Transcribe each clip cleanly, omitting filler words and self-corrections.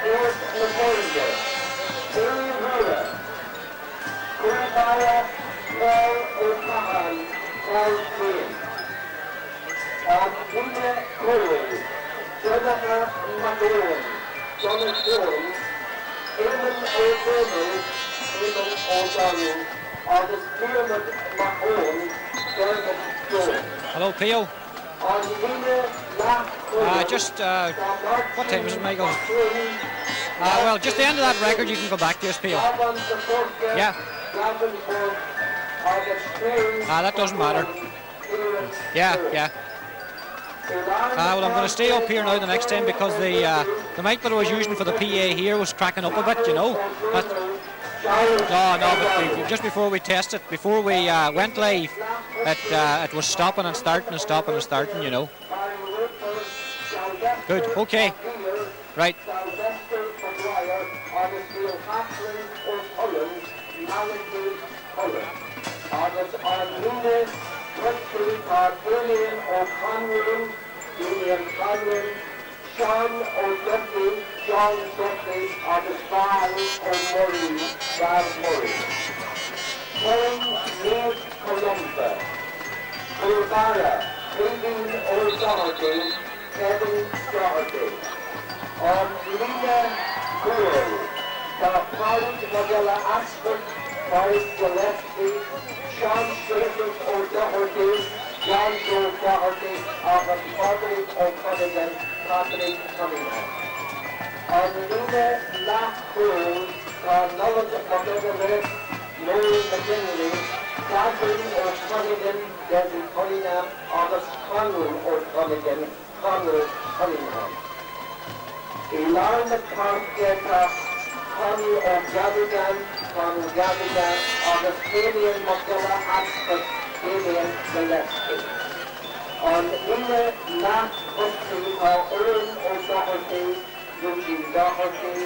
Fourth Napoleon, Billy Rura, Columba, Paul O'Connell, Paul Green. On Nina Cole, Jennifer McGee, Jonas Jones, Eamon O'Donnell, on the Spearman Mahone, Dermot Jones. Hello, Pio. On Nina what time is it, Michael? Well, just the end of that record, you can go back to us, Pio. Yeah. That doesn't matter. Yeah. Well, I'm going to stay up here now the next time because the mic that I was using for the PA here was cracking up a bit, you know. But just before we tested, before we went live, it was stopping and starting and stopping and starting, you know. Good, okay. Right. Sean O'Duffy, John Duffy, on the Span O'Murray, Brad Murray. Colin Nate Columba, Colbara, Kevin O'Doherty, Kevin Doherty. On Lina Gould, the Paul Magella Aspect, Boris Gillespie, Sean Strathers O'Doherty, John Joe Doherty, of the Patrick O'Connell, Patrick Cunningham. On Lina Lackpool, Nolan McGee, Noel McGinley, Catherine O'Connell, Debbie Cunningham, August Conwell O'Connell, Conwell Cunningham. Ilan Parketa, Connie O'Gavigan, Augustinian McGilla Aspect, Damien Gillespie. On Nina Matt Humphrey, Owen O'Doherty, Eugene Doherty,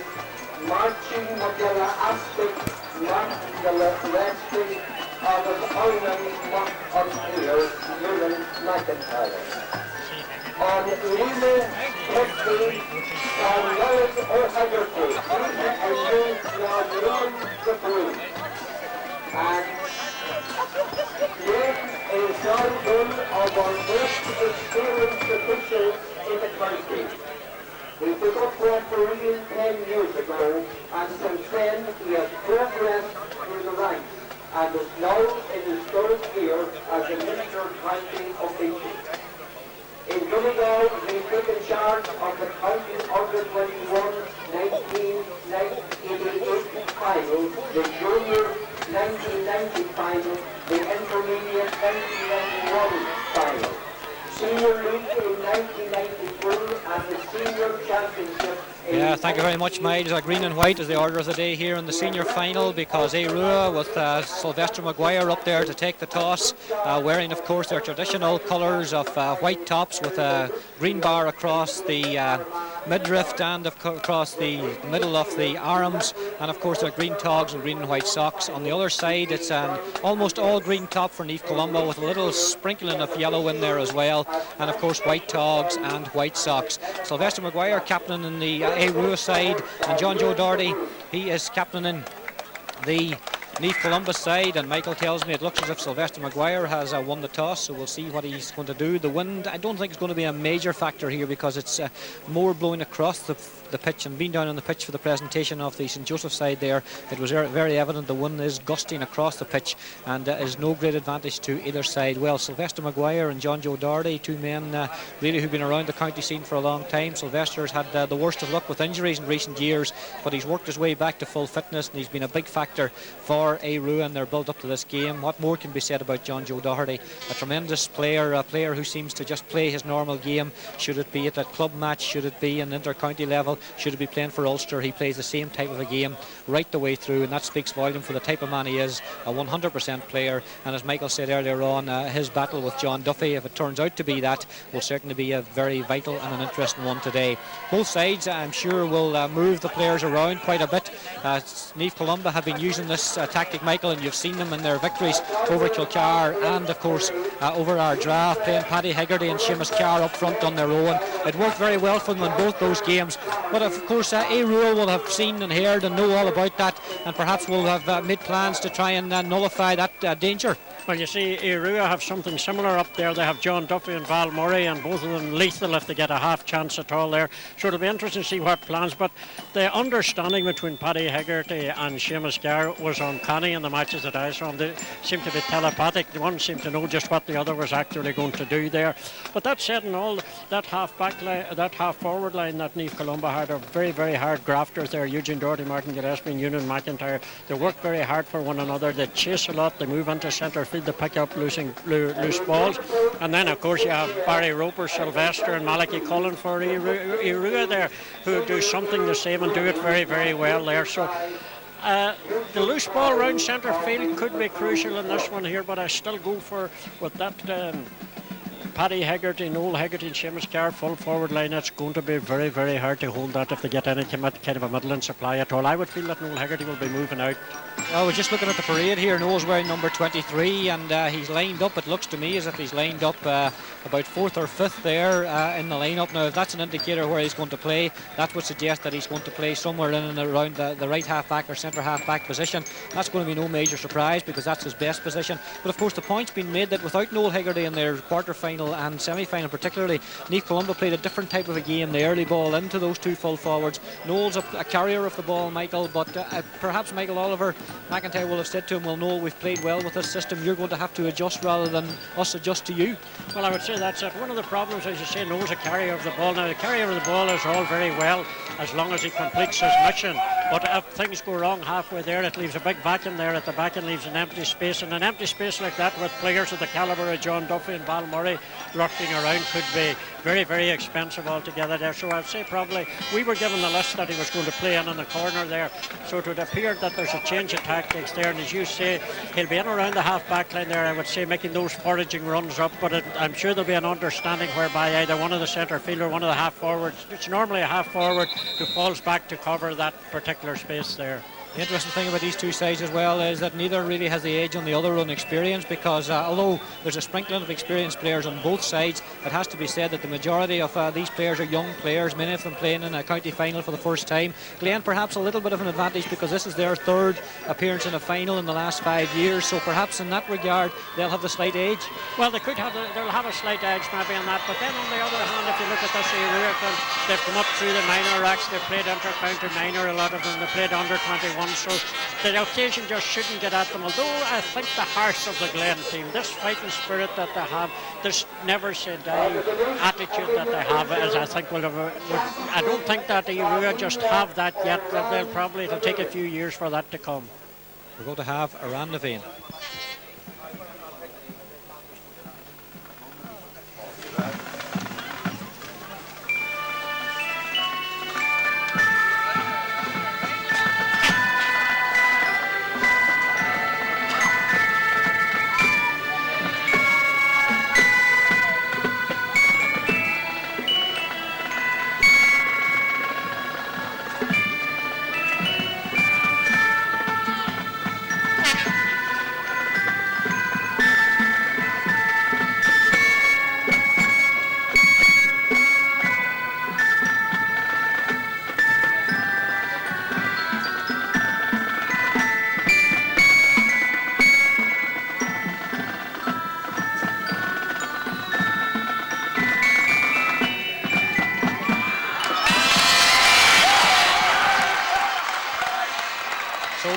Martin McGilla Aspect, Matt Gillespie, August Owen McCumhaill, Ewan McIntyre. On Lima Humphrey, Lois O'Haggerty, and Leon Capri. And Nick is now one of our most experienced officials in the country. He took up refereeing 10 years ago, and since then he has progressed through the ranks and is now in his third year as a Minister County official. In Donegal, he took in charge of the County Under-21 1988 final, the Junior 1990 final, the Intermediate 1991 final, Senior League in 1993, and the Senior Championship. Yeah, thank you very much, Miles. Green and white is the order of the day here in the senior final because Aodh with Sylvester Maguire up there to take the toss, wearing, of course, their traditional colours of white tops with a green bar across the midriff and across the middle of the arms, and of course their green togs and green and white socks. On the other side, it's an almost all green top for Naomh Columba with a little sprinkling of yellow in there as well, and of course white togs and white socks. Sylvester Maguire captain in the Aodh side, and John Joe Doherty, he is captaining the Naomh Columba side, and Michael tells me it looks as if Sylvester Maguire has won the toss, so we'll see what he's going to do. The wind, I don't think it's going to be a major factor here because it's more blowing across the pitch, and being down on the pitch for the presentation of the St Joseph side there, it was very evident the wind is gusting across the pitch and is no great advantage to either side. Well, Sylvester Maguire and John Joe Doherty, two men really who've been around the county scene for a long time. Sylvester's had the worst of luck with injuries in recent years, but he's worked his way back to full fitness and he's been a big factor for Aodh and their build up to this game. What more can be said about John Joe Doherty? A tremendous player, a player who seems to just play his normal game. Should it be at a club match, should it be an inter-county level, should it be playing for Ulster, he plays the same type of a game right the way through, and that speaks volume for the type of man he is, a 100% player. And as Michael said earlier on, his battle with John Duffy, if it turns out to be that, will certainly be a very vital and an interesting one today. Both sides, I'm sure, will move the players around quite a bit. Naomh Columba have been using this type tactic, Michael, and you've seen them in their victories over Kilcar and, of course, over our draft, playing Paddy Hegarty and Seamus Carr up front on their own. It worked very well for them in both those games. But, of course, Aodh will have seen and heard and know all about that, and perhaps will have made plans to try and nullify that danger. Well, you see, Aodh have something similar up there. They have John Duffy and Val Murray, and both of them lethal if they get a half chance at all there. So it'll be interesting to see what plans. But the understanding between Paddy Hegarty and Seamus Carr was uncanny in the matches that I saw. They seemed to be telepathic. One seemed to know just what the other was actually going to do there. But that said, and all that half back line, that half forward line that Naomh Columba had are very, very hard grafters there. Eugene Doherty, Martin Gillespie, and Ewan McIntyre. They work very hard for one another. They chase a lot. They move into centre field to pick up loose balls. And then, of course, you have Barry Roper, Sylvester, and Malachi Cullen for Aodh there, who do something the same and do it very, very well there. So the loose ball round centre field could be crucial in this one here, but I still go for with that Paddy Hegarty, Noel Hegarty and Seamus Carr full forward line. It's going to be very, very hard to hold that if they get any kind of a middling supply at all. I would feel that Noel Hegarty will be moving out. I was just looking at the parade here. Noel's wearing number 23, and he's lined up. It looks to me as if he's lined up about 4th or 5th there in the lineup. Now, if that's an indicator where he's going to play, that would suggest that he's going to play somewhere in and around the right half-back or centre half-back position. That's going to be no major surprise because that's his best position. But, of course, the point's been made that without Noel Hegarty in their quarter-final and semi-final particularly, Naomh Columba played a different type of a game. The early ball into those two full forwards. Noel's a carrier of the ball, Michael, but perhaps Michael Oliver McIntyre will have said to him, well, Noel, we've played well with this system. You're going to have to adjust rather than us adjust to you. Well, I would say that's it. One of the problems, as you say, Noel's a carrier of the ball. Now, the carrier of the ball is all very well as long as he completes his mission. But if things go wrong halfway there, it leaves a big vacuum there at the back and leaves an empty space. And an empty space like that with players of the calibre of John Duffy and Val Murray rushing around could be very, very expensive altogether there. So I'd say probably we were given the list that he was going to play in the corner there. So it would appear that there's a change of tactics there. And as you say, he'll be in around the half-back line there, I would say, making those foraging runs up. But I'm sure there'll be an understanding whereby either one of the centre field or one of the half-forwards, it's normally a half-forward who falls back to cover that particular space there. The interesting thing about these two sides as well is that neither really has the edge on the other on experience, because although there's a sprinkling of experienced players on both sides, it has to be said that the majority of these players are young players, many of them playing in a county final for the first time. Glen perhaps a little bit of an advantage because this is their third appearance in a final in the last 5 years, so perhaps in that regard they'll have the slight edge. Well, they'll have a slight edge maybe on that, but then on the other hand, if you look at this area, they've come up through the minor ranks, they've played inter-county minor, a lot of them, they played under 21. So the occasion just shouldn't get at them. Although I think the heart of the Glen team, this fighting spirit that they have, this never say die attitude that they have, as I think I don't think that Aodh just have that yet. It'll take a few years for that to come. We're going to have a Naomh.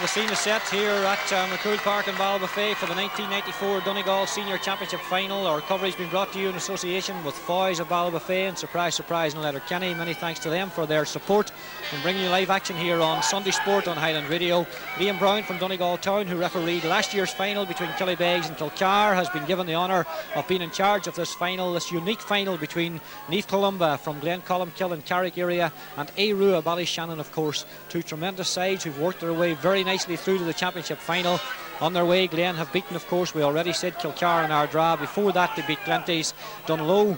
Scene is set here at McCumhaill Park in Ballybofey for the 1994 Donegal Senior Championship Final. Our coverage has been brought to you in association with Foy's of Ballybofey and Surprise Surprise in Letterkenny. Many thanks to them for their support in bringing you live action here on Sunday Sport on Highland Radio. Liam Brown from Donegal Town, who refereed last year's final between Killybegs and Kilcar, has been given the honour of being in charge of this final, this unique final between Naomh Columba from Glencolumkill and Carrick area and Aodh of Ballyshannon, of course. Two tremendous sides who've worked their way very nicely through to the championship final. On their way, Glen have beaten, of course, we already said Kilcar and Aodh. Before that they beat Glenties Dunlow.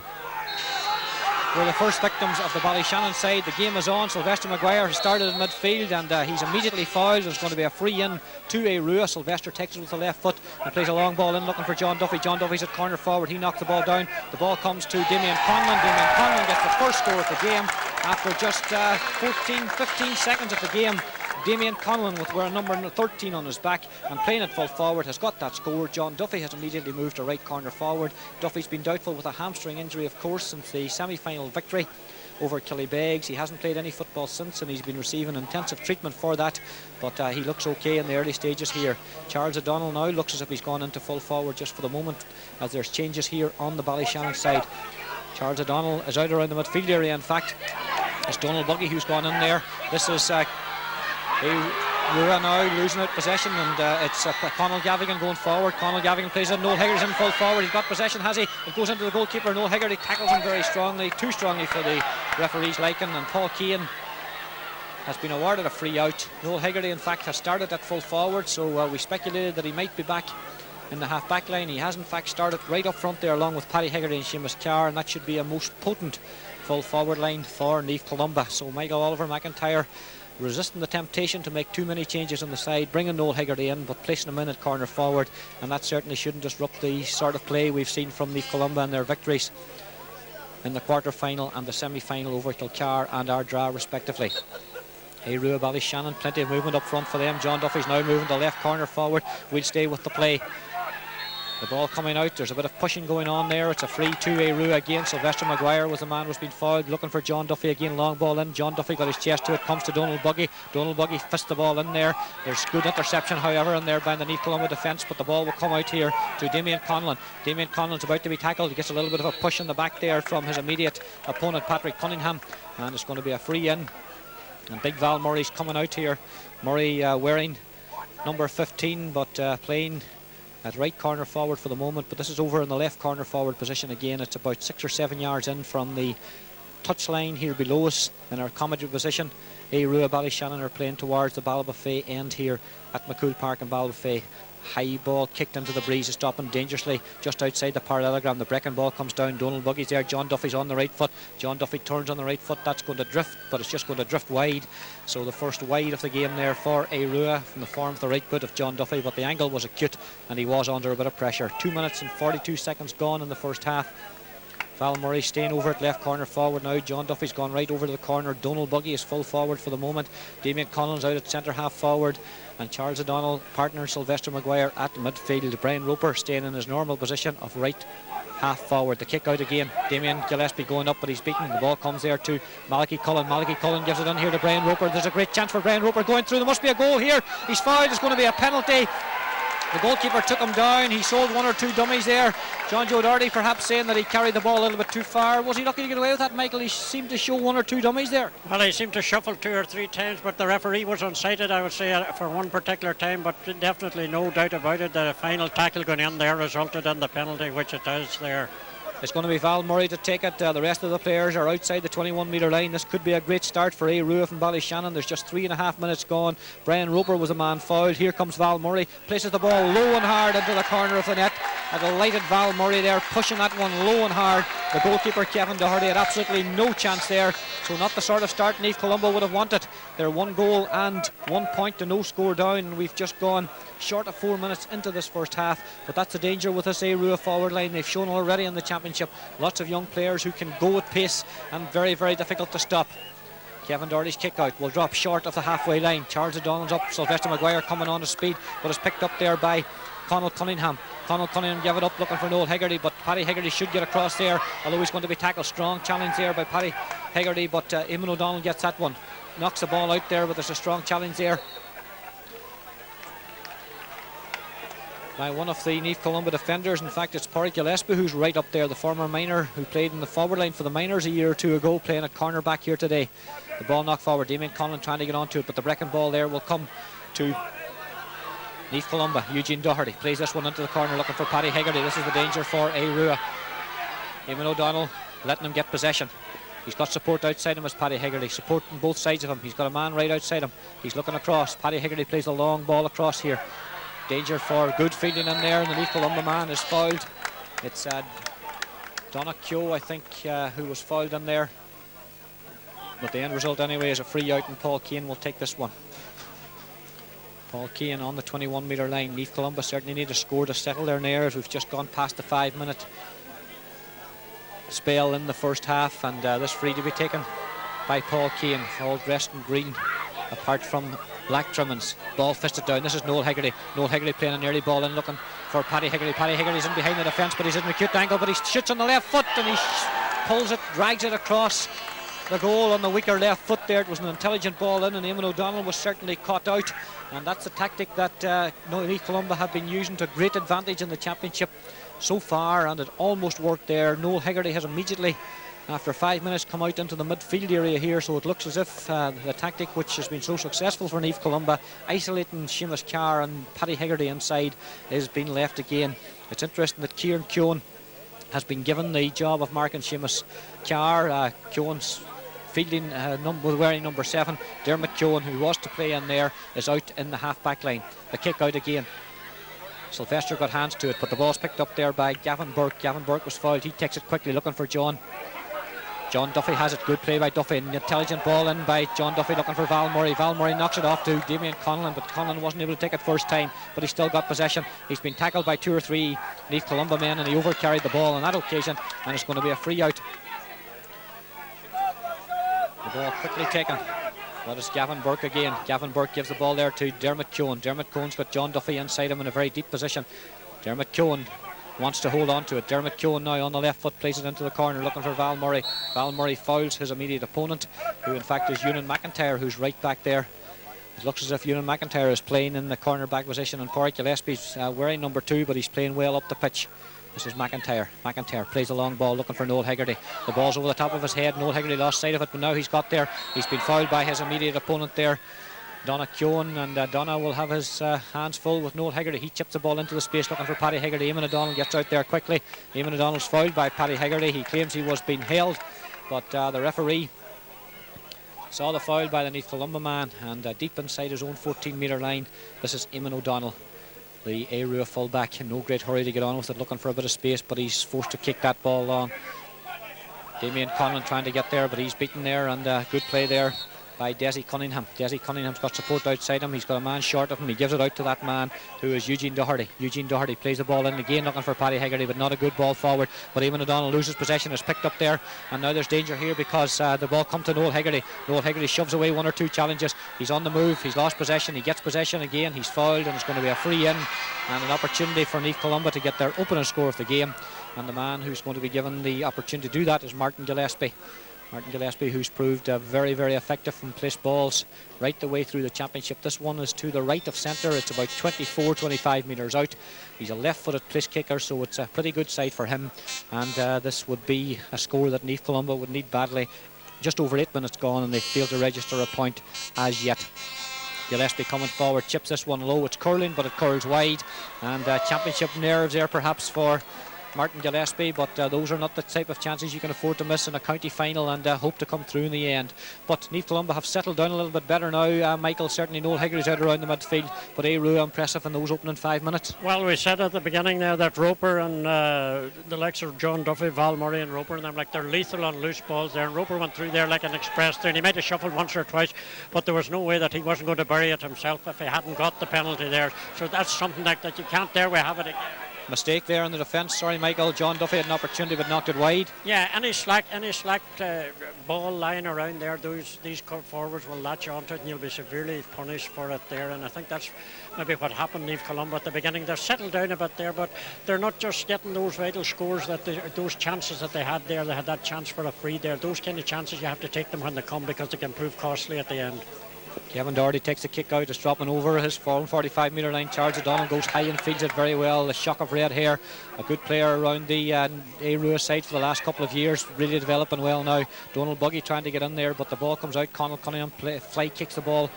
were the first victims of the Ballyshannon side. The game is on. Sylvester Maguire has started in midfield and he's immediately fouled. There's going to be a free in to Aodh. Sylvester takes it with the left foot and plays a long ball in looking for John Duffy. John Duffy's at corner forward. He knocks the ball down. The ball comes to Damien Conlon. Damien Conlon gets the first score of the game after just 15 seconds of the game. Damien Conlon, with wearing number 13 on his back and playing at full forward, has got that score. John Duffy has immediately moved to right corner forward. Duffy's been doubtful with a hamstring injury, of course, since the semi-final victory over Killybegs. He hasn't played any football since and he's been receiving intensive treatment for that, but he looks okay in the early stages here. Charles O'Donnell now looks as if he's gone into full forward just for the moment, as there's changes here on the Ballyshannon side. Charles O'Donnell is out around the midfield area. In fact, it's Donald Buggy who's gone in there. This is Aodh now losing out possession, and it's Conall Gavigan going forward. Conall Gavigan plays it. Noel Higgerty's in full forward. He's got possession, has he? It goes into the goalkeeper. Noel Higgerty tackles him very strongly, too strongly for the referee's liking, and Paul Keane has been awarded a free out. Noel Higgerty, in fact, has started at full forward, so we speculated that he might be back in the half-back line. He has in fact started right up front there along with Paddy Higgerty and Seamus Carr, and that should be a most potent full forward line for Naomh Columba. So Michael Oliver McIntyre resisting the temptation to make too many changes on the side, bringing Noel Higgerty in but placing him in at corner forward, and that certainly shouldn't disrupt the sort of play we've seen from Naomh Columba and their victories in the quarter-final and the semi-final over Kilcar and Ardra respectively. Aodh, Ballyshannon, plenty of movement up front for them. John Duffy's now moving to left corner forward. We'll stay with the play. The ball coming out, there's a bit of pushing going on there. It's a free to Aodh again. Sylvester Maguire was the man who's been fouled, looking for John Duffy again. Long ball in. John Duffy got his chest to it, comes to Donald Buggy. Donald Buggy fists the ball in there. There's good interception, however, in there by the Naomh Columba defence, but the ball will come out here to Damien Conlon. Damien Conlon's about to be tackled. He gets a little bit of a push in the back there from his immediate opponent, Patrick Cunningham, and it's going to be a free in. And Big Val Murray's coming out here. Murray wearing number 15, but playing at right corner forward for the moment, but this is over in the left corner forward position again. It's about 6 or 7 yards in from the touchline here below us in our commentary position. Aodh, Ballyshannon are playing towards the Ballybofey end here at McCool Park in Ballybofey. High ball kicked into the breeze, is stopping dangerously just outside the parallelogram. The breaking ball comes down. Donald Buggy's there. John Duffy's on the right foot. John Duffy turns on the right foot. That's going to drift, but it's just going to drift wide. So the first wide of the game there for Aodh from the form of the right foot of John Duffy, but the angle was acute and he was under a bit of pressure. 2 minutes and 42 seconds gone in the first half. Val Murray staying over at left corner forward now. John Duffy's gone right over to the corner. Donald Buggy is full forward for the moment. Damien Conlon's out at centre half forward, and Charles O'Donnell, partner Sylvester Maguire at midfield. Brian Roper staying in his normal position of right half forward. The kick out again. Damien Gillespie going up, but he's beaten. The ball comes there to Malachy Cullen. Malachy Cullen gives it in here to Brian Roper. There's a great chance for Brian Roper going through. There must be a goal here. He's fouled. It's going to be a penalty. The goalkeeper took him down. He sold one or two dummies there. John Joe Doherty perhaps saying that he carried the ball a little bit too far. Was he lucky to get away with that, Michael? He seemed to show one or two dummies there. Well, he seemed to shuffle 2 or 3 times, but the referee was unsighted, I would say, for one particular time. But definitely no doubt about it, the final tackle going in there resulted in the penalty, which it is there. It's going to be Val Murray to take it. The rest of the players are outside the 21-metre line. This could be a great start for Aodh from Ballyshannon. There's just 3.5 minutes gone. Brian Roper was a man fouled. Here comes Val Murray. Places the ball low and hard into the corner of the net. A delighted Val Murray there, pushing that one low and hard. The goalkeeper, Kevin Doherty, had absolutely no chance there. So not the sort of start Naomh Columba would have wanted. They're 1 goal and 1 point to no score down. And we've just gone short of 4 minutes into this first half. But that's the danger with this Aodh forward line. They've shown already in the championship lots of young players who can go at pace and very, very difficult to stop. Kevin Doherty's kick out will drop short of the halfway line. Charles O'Donnell's up. Sylvester Maguire coming on to speed, but is picked up there by Conall Cunningham. Conall Cunningham gave it up looking for Noel Higgerty, but Paddy Higgerty should get across there, although he's going to be tackled. Strong challenge there by Paddy Higgerty, but Eamon O'Donnell gets that one. Knocks the ball out there, but there's a strong challenge there by one of the Naomh Columba defenders. In fact, it's Pádraig Gillespie who's right up there, the former minor who played in the forward line for the Miners a year or two ago, playing at cornerback here today. The ball knocked forward. Damien Conlon trying to get onto it, but the breaking ball there will come to Naomh Columba. Eugene Doherty plays this one into the corner looking for Paddy Higgerty. This is the danger for Aodh. Eamon O'Donnell letting him get possession. He's got support outside him as Paddy Higgerty, supporting both sides of him. He's got a man right outside him. He's looking across. Paddy Higgerty plays a long ball across here. Danger for good fielding in there, and the Naomh Columba man is fouled. It's Donegal, I think, who was fouled in there. But the end result anyway is a free out, and Paul Kane will take this one. Paul Kane on the 21-metre line. Naomh Columba certainly need a score to settle their nerves. We've just gone past the 5-minute spell in the first half, and this free to be taken by Paul Kane, all dressed in green apart from black trimmings. Ball fisted down. This is Noel Hegarty. Noel Hegarty playing an early ball in, looking for Paddy Hegarty. Paddy Hegarty's in behind the defence, but he's in an acute angle, but he shoots on the left foot and he pulls it, drags it across the goal on the weaker left foot there. It was an intelligent ball in, and Eamon O'Donnell was certainly caught out, and that's the tactic that Naomh Columba have been using to great advantage in the championship so far, and it almost worked there. Noel Hegarty has immediately, after 5 minutes, come out into the midfield area here, so it looks as if the tactic which has been so successful for Naomh Columba, isolating Seamus Carr and Paddy Hegarty inside, is being left again. It's interesting that Kieran Keown has been given the job of marking Seamus Carr. Keown's fielding wearing number 7. Dermot Keown, who was to play in there, is out in the half-back line. The kick out again. Sylvester got hands to it, but the ball's picked up there by Gavin Burke. Gavin Burke was fouled. He takes it quickly, looking for John. John Duffy has it. Good play by Duffy. An intelligent ball in by John Duffy, looking for Val Murray. Val Murray knocks it off to Damien Conlon, but Conlon wasn't able to take it first time, but he still got possession. He's been tackled by 2 or 3 Naomh Columba men, and he overcarried the ball on that occasion, and it's going to be a free out. The ball quickly taken. That is Gavin Burke again. Gavin Burke gives the ball there to Dermot Keown. Dermot Keown's got John Duffy inside him in a very deep position. Dermot Keown wants to hold on to it. Dermot Keown now on the left foot plays it into the corner, looking for Val Murray. Val Murray fouls his immediate opponent, who in fact is Ewan McIntyre, who's right back there. It looks as if Ewan McIntyre is playing in the corner back position, and Pádraig Gillespie's wearing number 2, but he's playing well up the pitch. This is McIntyre. McIntyre plays a long ball, looking for Noel Hegarty. The ball's over the top of his head. Noel Hegarty lost sight of it, but now he's got there. He's been fouled by his immediate opponent there, Donna Keown, and Donna will have his hands full with Noel Hegarty. He chips the ball into the space, looking for Paddy Hegarty. Eamon O'Donnell gets out there quickly. Eamon O'Donnell's fouled by Paddy Hegarty. He claims he was being held, but the referee saw the foul by the Naomh Columba man, and deep inside his own 14-metre line, this is Eamon O'Donnell, the Aodh fullback, in no great hurry to get on with it, looking for a bit of space, but he's forced to kick that ball long. Damien Conlon trying to get there, but he's beaten there, and good play there by Desi Cunningham. Desi Cunningham's got support outside him. He's got a man short of him. He gives it out to that man, who is Eugene Doherty. Eugene Doherty plays the ball in again, looking for Paddy Hegarty, but not a good ball forward. But Eamon O'Donnell loses possession, is picked up there, and now there's danger here because the ball comes to Noel Hegarty. Noel Hegarty shoves away 1 or 2 challenges. He's on the move. He's lost possession. He gets possession again. He's fouled, and it's going to be a free in and an opportunity for Naomh Columba to get their opening score of the game. And the man who's going to be given the opportunity to do that is Martin Gillespie. Martin Gillespie, who's proved very, very effective from place balls right the way through the championship. This one is to the right of centre. It's about 24-25 metres out. He's a left-footed place kicker, so it's a pretty good sight for him. And this would be a score that Naomh Columba would need badly. Just over 8 minutes gone, and they failed to register a point as yet. Gillespie coming forward, chips this one low. It's curling, but it curls wide. And championship nerves there perhaps for Martin Gillespie, but those are not the type of chances you can afford to miss in a county final, and hope to come through in the end. But Naomh Columba have settled down a little bit better now. Michael, certainly Noel Hegarty's out around the midfield, but Aodh impressive in those opening 5 minutes. Well, we said at the beginning there that Roper and the likes of John Duffy, Val Murray and Roper and them, like, they're lethal on loose balls there, and Roper went through there like an express there, and he might have shuffled once or twice, but there was no way that he wasn't going to bury it himself if he hadn't got the penalty there. So that's something like that you can't. There we have it again. Mistake there in the defence. Sorry, Michael. John Duffy had an opportunity but knocked it wide. Yeah, any slack ball lying around there, these forwards will latch onto it, and you'll be severely punished for it there. And I think that's maybe what happened to Naomh Columba at the beginning. They're settled down a bit there, but they're not just getting those vital scores that those chances that they had there. They had that chance for a free there. Those kind of chances, you have to take them when they come, because they can prove costly at the end. Kevin Doherty takes the kick out. It's dropping over his 45-metre line charge. O'Donnell goes high and fields it very well. The shock of red hair. A good player around the Aodh side for the last couple of years. Really developing well now. Donald Buggy trying to get in there, but the ball comes out. Conal Cunningham fly kicks the ball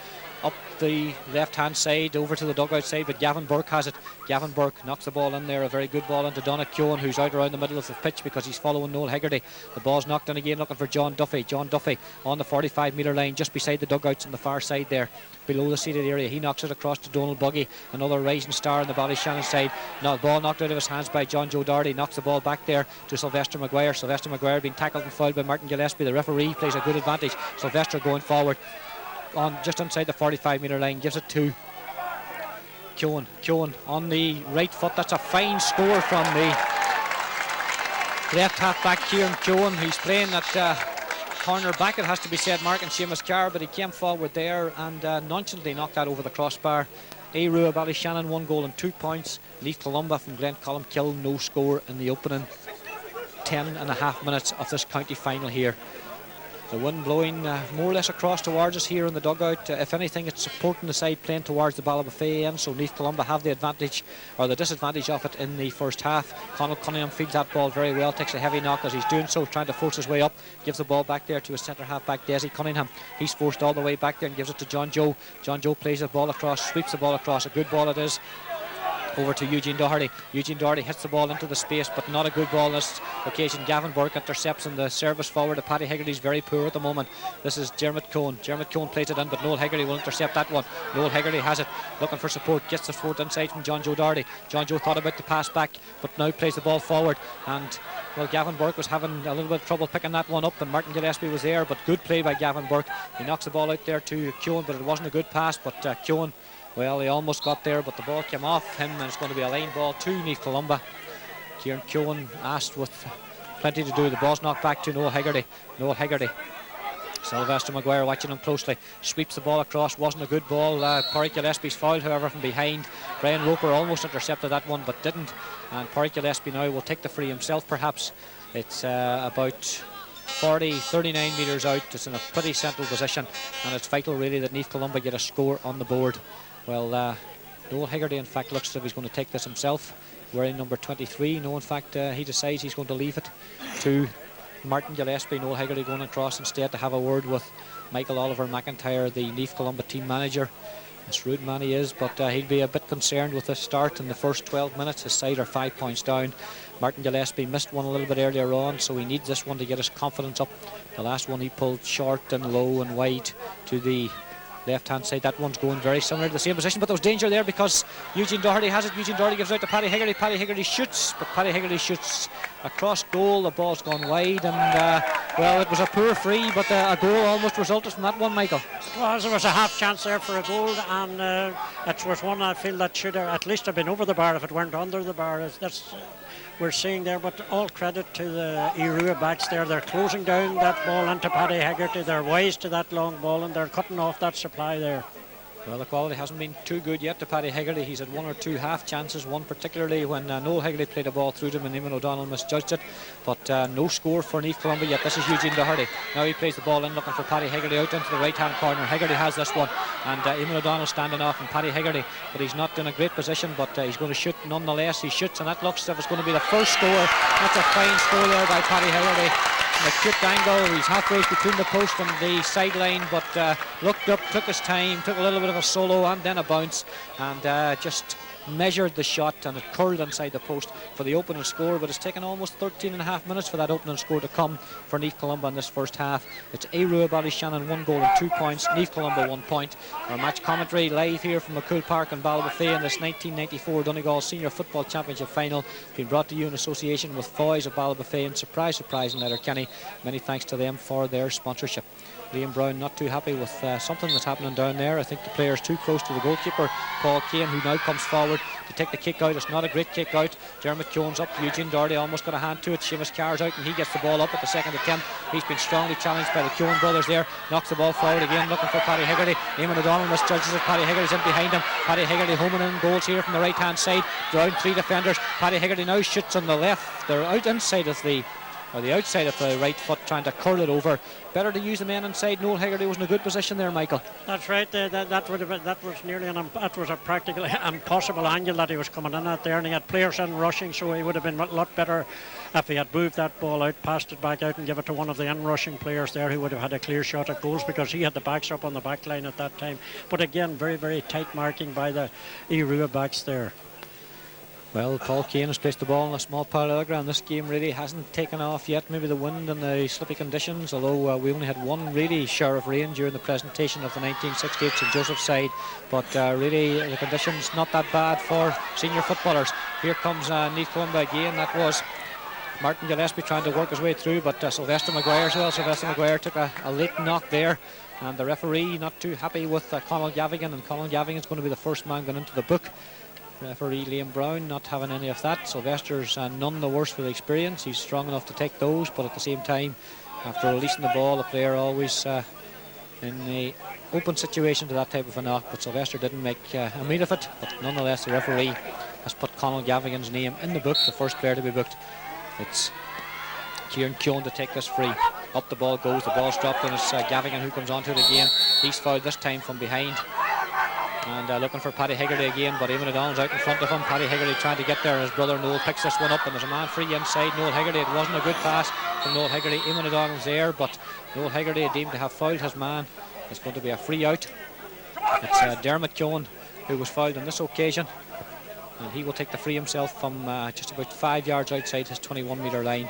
up the left-hand side over to the dugout side, but Gavin Burke has it. Gavin Burke knocks the ball in there. A very good ball into Donna Keown, who's out around the middle of the pitch because he's following Noel Hegarty. The ball's knocked in again, looking for John Duffy. John Duffy on the 45-metre line, just beside the dugouts on the far side side there, below the seated area. He knocks it across to Donald Buggy, another rising star on the Ballyshannon side. Now the ball knocked out of his hands by John Joe Doherty, knocks the ball back there to Sylvester Maguire. Sylvester Maguire being tackled and fouled by Martin Gillespie. The referee plays a good advantage. Sylvester going forward on just inside the 45-metre line, gives it to Keown. Keown on the right foot. That's a fine score from the left half back Kieran Keown. He's playing at corner back, it has to be said, Mark and Seamus Carr, but he came forward there and nonchalantly knocked that over the crossbar. Aodh Ballyshannon 1 goal and 2 points. Naomh Columba from Glen Columkill no score in the opening 10.5 minutes of this county final here. The wind blowing more or less across towards us here in the dugout. If anything, it's supporting the side playing towards the Ballybofey end, so Naomh Columba have the advantage or the disadvantage of it in the first half. Conal Cunningham feeds that ball very well, takes a heavy knock as he's doing so, trying to force his way up, gives the ball back there to his centre half back Desi Cunningham. He's forced all the way back there and gives it to John Joe. John Joe plays the ball across, sweeps the ball across, a good ball it is. Over to Eugene Doherty. Eugene Doherty hits the ball into the space, but not a good ball this occasion. Gavin Burke intercepts, and the service forward of Paddy Hegarty's very poor at the moment. This is Dermot Cohn. Dermot Cohn plays it in, but Noel Hegarty will intercept that one. Noel Hegarty has it, looking for support, gets the support inside from John Joe Doherty. John Joe thought about the pass back, but now plays the ball forward, and well, Gavin Burke was having a little bit of trouble picking that one up, and Martin Gillespie was there, but good play by Gavin Burke. He knocks the ball out there to Keown, but it wasn't a good pass, but Keown, well, he almost got there, but the ball came off him, and it's going to be a line ball to Naomh Columba. Kieran Keown asked with plenty to do. The ball's knocked back to Noel Hegarty. Noel Hegarty. Sylvester Maguire watching him closely. Sweeps the ball across. Wasn't a good ball. Porrick Gillespie's fouled, however, from behind. Brian Roper almost intercepted that one, but didn't. And Porrick Gillespie now will take the free himself, perhaps. It's about 39 metres out. It's in a pretty central position, and it's vital really that Naomh Columba get a score on the board. Well, Noel Hegarty in fact looks as if he's going to take this himself, wearing number 23. No, in fact he decides he's going to leave it to Martin Gillespie. Noel Hegarty going across instead to have a word with Michael Oliver McIntyre, the Naomh Columba team manager. It's rude man he is, but he'll be a bit concerned with the start in the first 12 minutes. His side are 5 points down. Martin Gillespie missed one a little bit earlier on, so he needs this one to get his confidence up. The last one he pulled short and low and wide to the left hand side. That one's going very similar to the same position, but there was danger there because Eugene Doherty has it. Eugene Doherty gives out to Paddy Hegarty. Paddy Hegarty shoots, but Paddy Hegarty shoots across goal. The ball's gone wide, and well, it was a poor free, but a goal almost resulted from that one, Michael. Well, there was a half chance there for a goal, and it was one I feel that should have at least have been over the bar if it weren't under the bar. That's we're seeing there, but all credit to the Aodh backs there. They're closing down that ball into Paddy Hegarty. They're wise to that long ball, and they're cutting off that supply there. Well, the quality hasn't been too good yet to Paddy Hegarty. He's had one or two half chances, one particularly when Noel Hegarty played a ball through to him and Eamon O'Donnell misjudged it, but no score for Naomh Columba yet. This is Eugene Doherty. Now he plays the ball in, looking for Paddy Hegarty out into the right hand corner. Hegarty has this one, and Eamon O'Donnell standing off, and Paddy Hegarty, but he's not in a great position, but he's going to shoot nonetheless. He shoots, and that looks as if it's going to be the first score. That's a fine score there by Paddy Hegarty. A cute angle. He's halfway between the post and the sideline, but looked up, took his time, took a little bit of a solo and then a bounce, and just measured the shot, and it curled inside the post for the opening score. But it's taken almost 13.5 minutes for that opening score to come for Naomh Columba in this first half. It's Aodh Ballyshannon 1 goal and 2 points, Naomh Columba 1 point. Our match commentary live here from McCumhaill Park in Ballybofey in this 1994 Donegal Senior Football Championship final, being brought to you in association with Foy's of Ballybofey and Surprise in Letterkenny. Many thanks to them for their sponsorship. Liam Brown not too happy with something that's happening down there. I think the player's too close to the goalkeeper, Paul Kane, who now comes forward to take the kick out. It's not a great kick out. Dermot Keown's up. Eugene Doherty almost got a hand to it. Seamus Carr's out, and he gets the ball up at the second attempt. He's been strongly challenged by the Keown brothers there. Knocks the ball forward again, looking for Paddy Hegarty. Eamon O'Donnell misjudges it. Paddy Hegarty's in behind him. Paddy Hegarty homing in goals here from the right hand side. Down 3 defenders. Paddy Hegarty now shoots on the left. They're out inside of the outside of the right foot, trying to curl it over. Better to use the man inside. Noel Hegarty was in a good position there, Michael. That's right. That would have been, that was nearly that was a practically impossible angle that he was coming in at there, and he had players in rushing, so he would have been a lot better if he had moved that ball out, passed it back out, and give it to one of the in-rushing players there, who would have had a clear shot at goals, because he had the backs up on the back line at that time. But again, very, very tight marking by the Aodh backs there. Well, Paul Kane has placed the ball on a small pile of the ground. This game really hasn't taken off yet. Maybe the wind and the slippy conditions, although we only had one really shower of rain during the presentation of the 1968 St Joseph's side. But really, the conditions not that bad for senior footballers. Here comes Naomh Columba again. That was Martin Gillespie trying to work his way through, but Sylvester Maguire as well. Sylvester Maguire took a late knock there. And the referee not too happy with Conall Gavigan, and Conall Gavigan is going to be the first man going into the book. Referee Liam Brown not having any of that. Sylvester's none the worse for the experience. He's strong enough to take those, but at the same time, after releasing the ball, the player always in an open situation to that type of a knock. But Sylvester didn't make a meal of it. But nonetheless, the referee has put Conall Gavigan's name in the book, the first player to be booked. It's Kieran Keown to take this free. Up the ball goes, the ball's dropped, and it's Gavigan who comes onto it again. He's fouled this time from behind. And looking for Paddy Hegarty again, but Eamon O'Donnell's out in front of him. Paddy Hegarty trying to get there, and his brother Noel picks this one up, and there's a man free inside Noel Hegarty. It wasn't a good pass from Noel Hegarty. Eamon O'Donnell's there, but Noel Hegarty, deemed to have fouled his man. It's going to be a free out. It's Dermot Keown who was fouled on this occasion, and he will take the free himself from just about 5 yards outside his 21-metre line.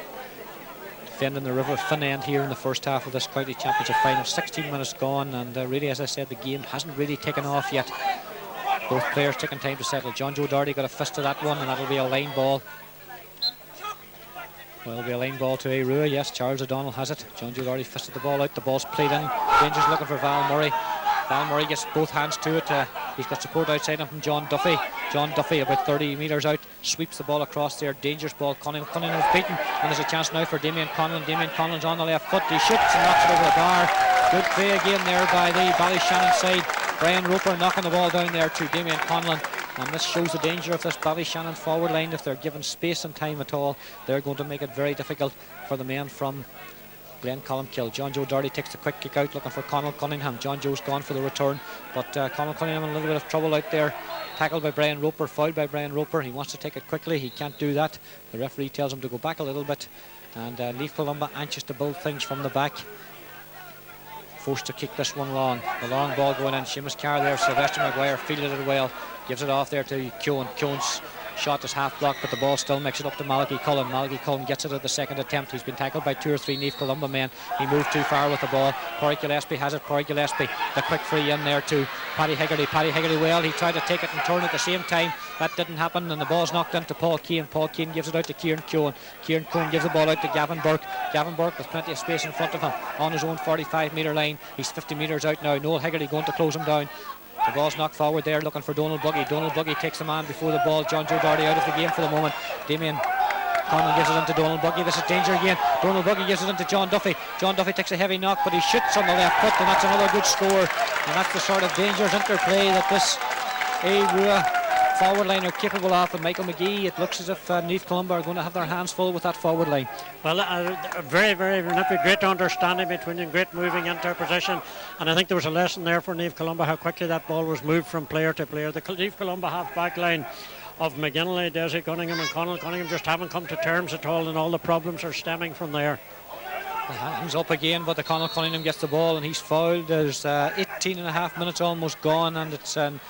Defending the River Finn end here in the first half of this county championship final. 16 minutes gone, and really, as I said, the game hasn't really taken off yet. Both players taking time to settle. John Joe Doherty got a fist to that one, and that'll be a line ball. Well, it'll be a line ball to Aodh. Yes, Charles O'Donnell has it. John Joe Doherty fisted the ball out. The ball's played in. Rangers looking for Val Murray. Val Murray gets both hands to it. He's got support outside him from John Duffy. John Duffy, about 30 metres out, sweeps the ball across there. Dangerous ball. Cunningham is beaten, and there's a chance now for Damien Conlon. Damien Conlon's on the left foot. He shoots and knocks it over the bar. Good play again there by the Ballyshannon side. Brian Roper knocking the ball down there to Damien Conlon. And this shows the danger of this Ballyshannon forward line. If they're given space and time at all, they're going to make it very difficult for the men from Glen Columkill. John Joe Doherty takes the quick kick out, looking for Conall Cunningham. John Joe's gone for the return, but Conall Cunningham in a little bit of trouble out there. Tackled by Brian Roper, fouled by Brian Roper. He wants to take it quickly, he can't do that. The referee tells him to go back a little bit, and Naomh Columba anxious to build things from the back. Forced to kick this one long. The long ball going in. Seamus Carr there. Sylvester Maguire fielded it well. Gives it off there to Keown. Keown's shot is half blocked, but the ball still makes it up to Malachy Cullen. Malachy Cullen gets it at the second attempt. He's been tackled by 2 or 3 Naomh Columba men. He moved too far with the ball. Corey Gillespie has it. Corey Gillespie, the quick free in there to Paddy Hegarty. Paddy Hegarty, well, he tried to take it and turn at the same time. That didn't happen, and the ball's knocked into Paul Kane. Paul Kane gives it out to Kieran Keown. Kieran Keown gives the ball out to Gavin Burke. Gavin Burke with plenty of space in front of him on his own 45-metre line. He's 50 metres out now. Noel Hegarty going to close him down. The ball's knocked forward there, looking for Donald Buggy. Donald Buggy takes the man before the ball. John Joe Doherty out of the game for the moment. Damien Conlon gives it into Donald Buggy. This is danger again. Donald Buggy gives it into John Duffy. John Duffy takes a heavy knock, but he shoots on the left foot, and that's another good score. And that's the sort of dangerous interplay that this Aodh forward line are capable of. And Michael McGee, it looks as if Naomh Columba are going to have their hands full with that forward line. Well, a very, very great understanding between them, great moving into position, and I think there was a lesson there for Naomh Columba, how quickly that ball was moved from player to player. The Naomh Columba half back line of McGinley, Desi Cunningham and Conall Cunningham just haven't come to terms at all, and all the problems are stemming from there. The hands up again, but the Conall Cunningham gets the ball and he's fouled. There's 18 and a half minutes almost gone, and it's Naomh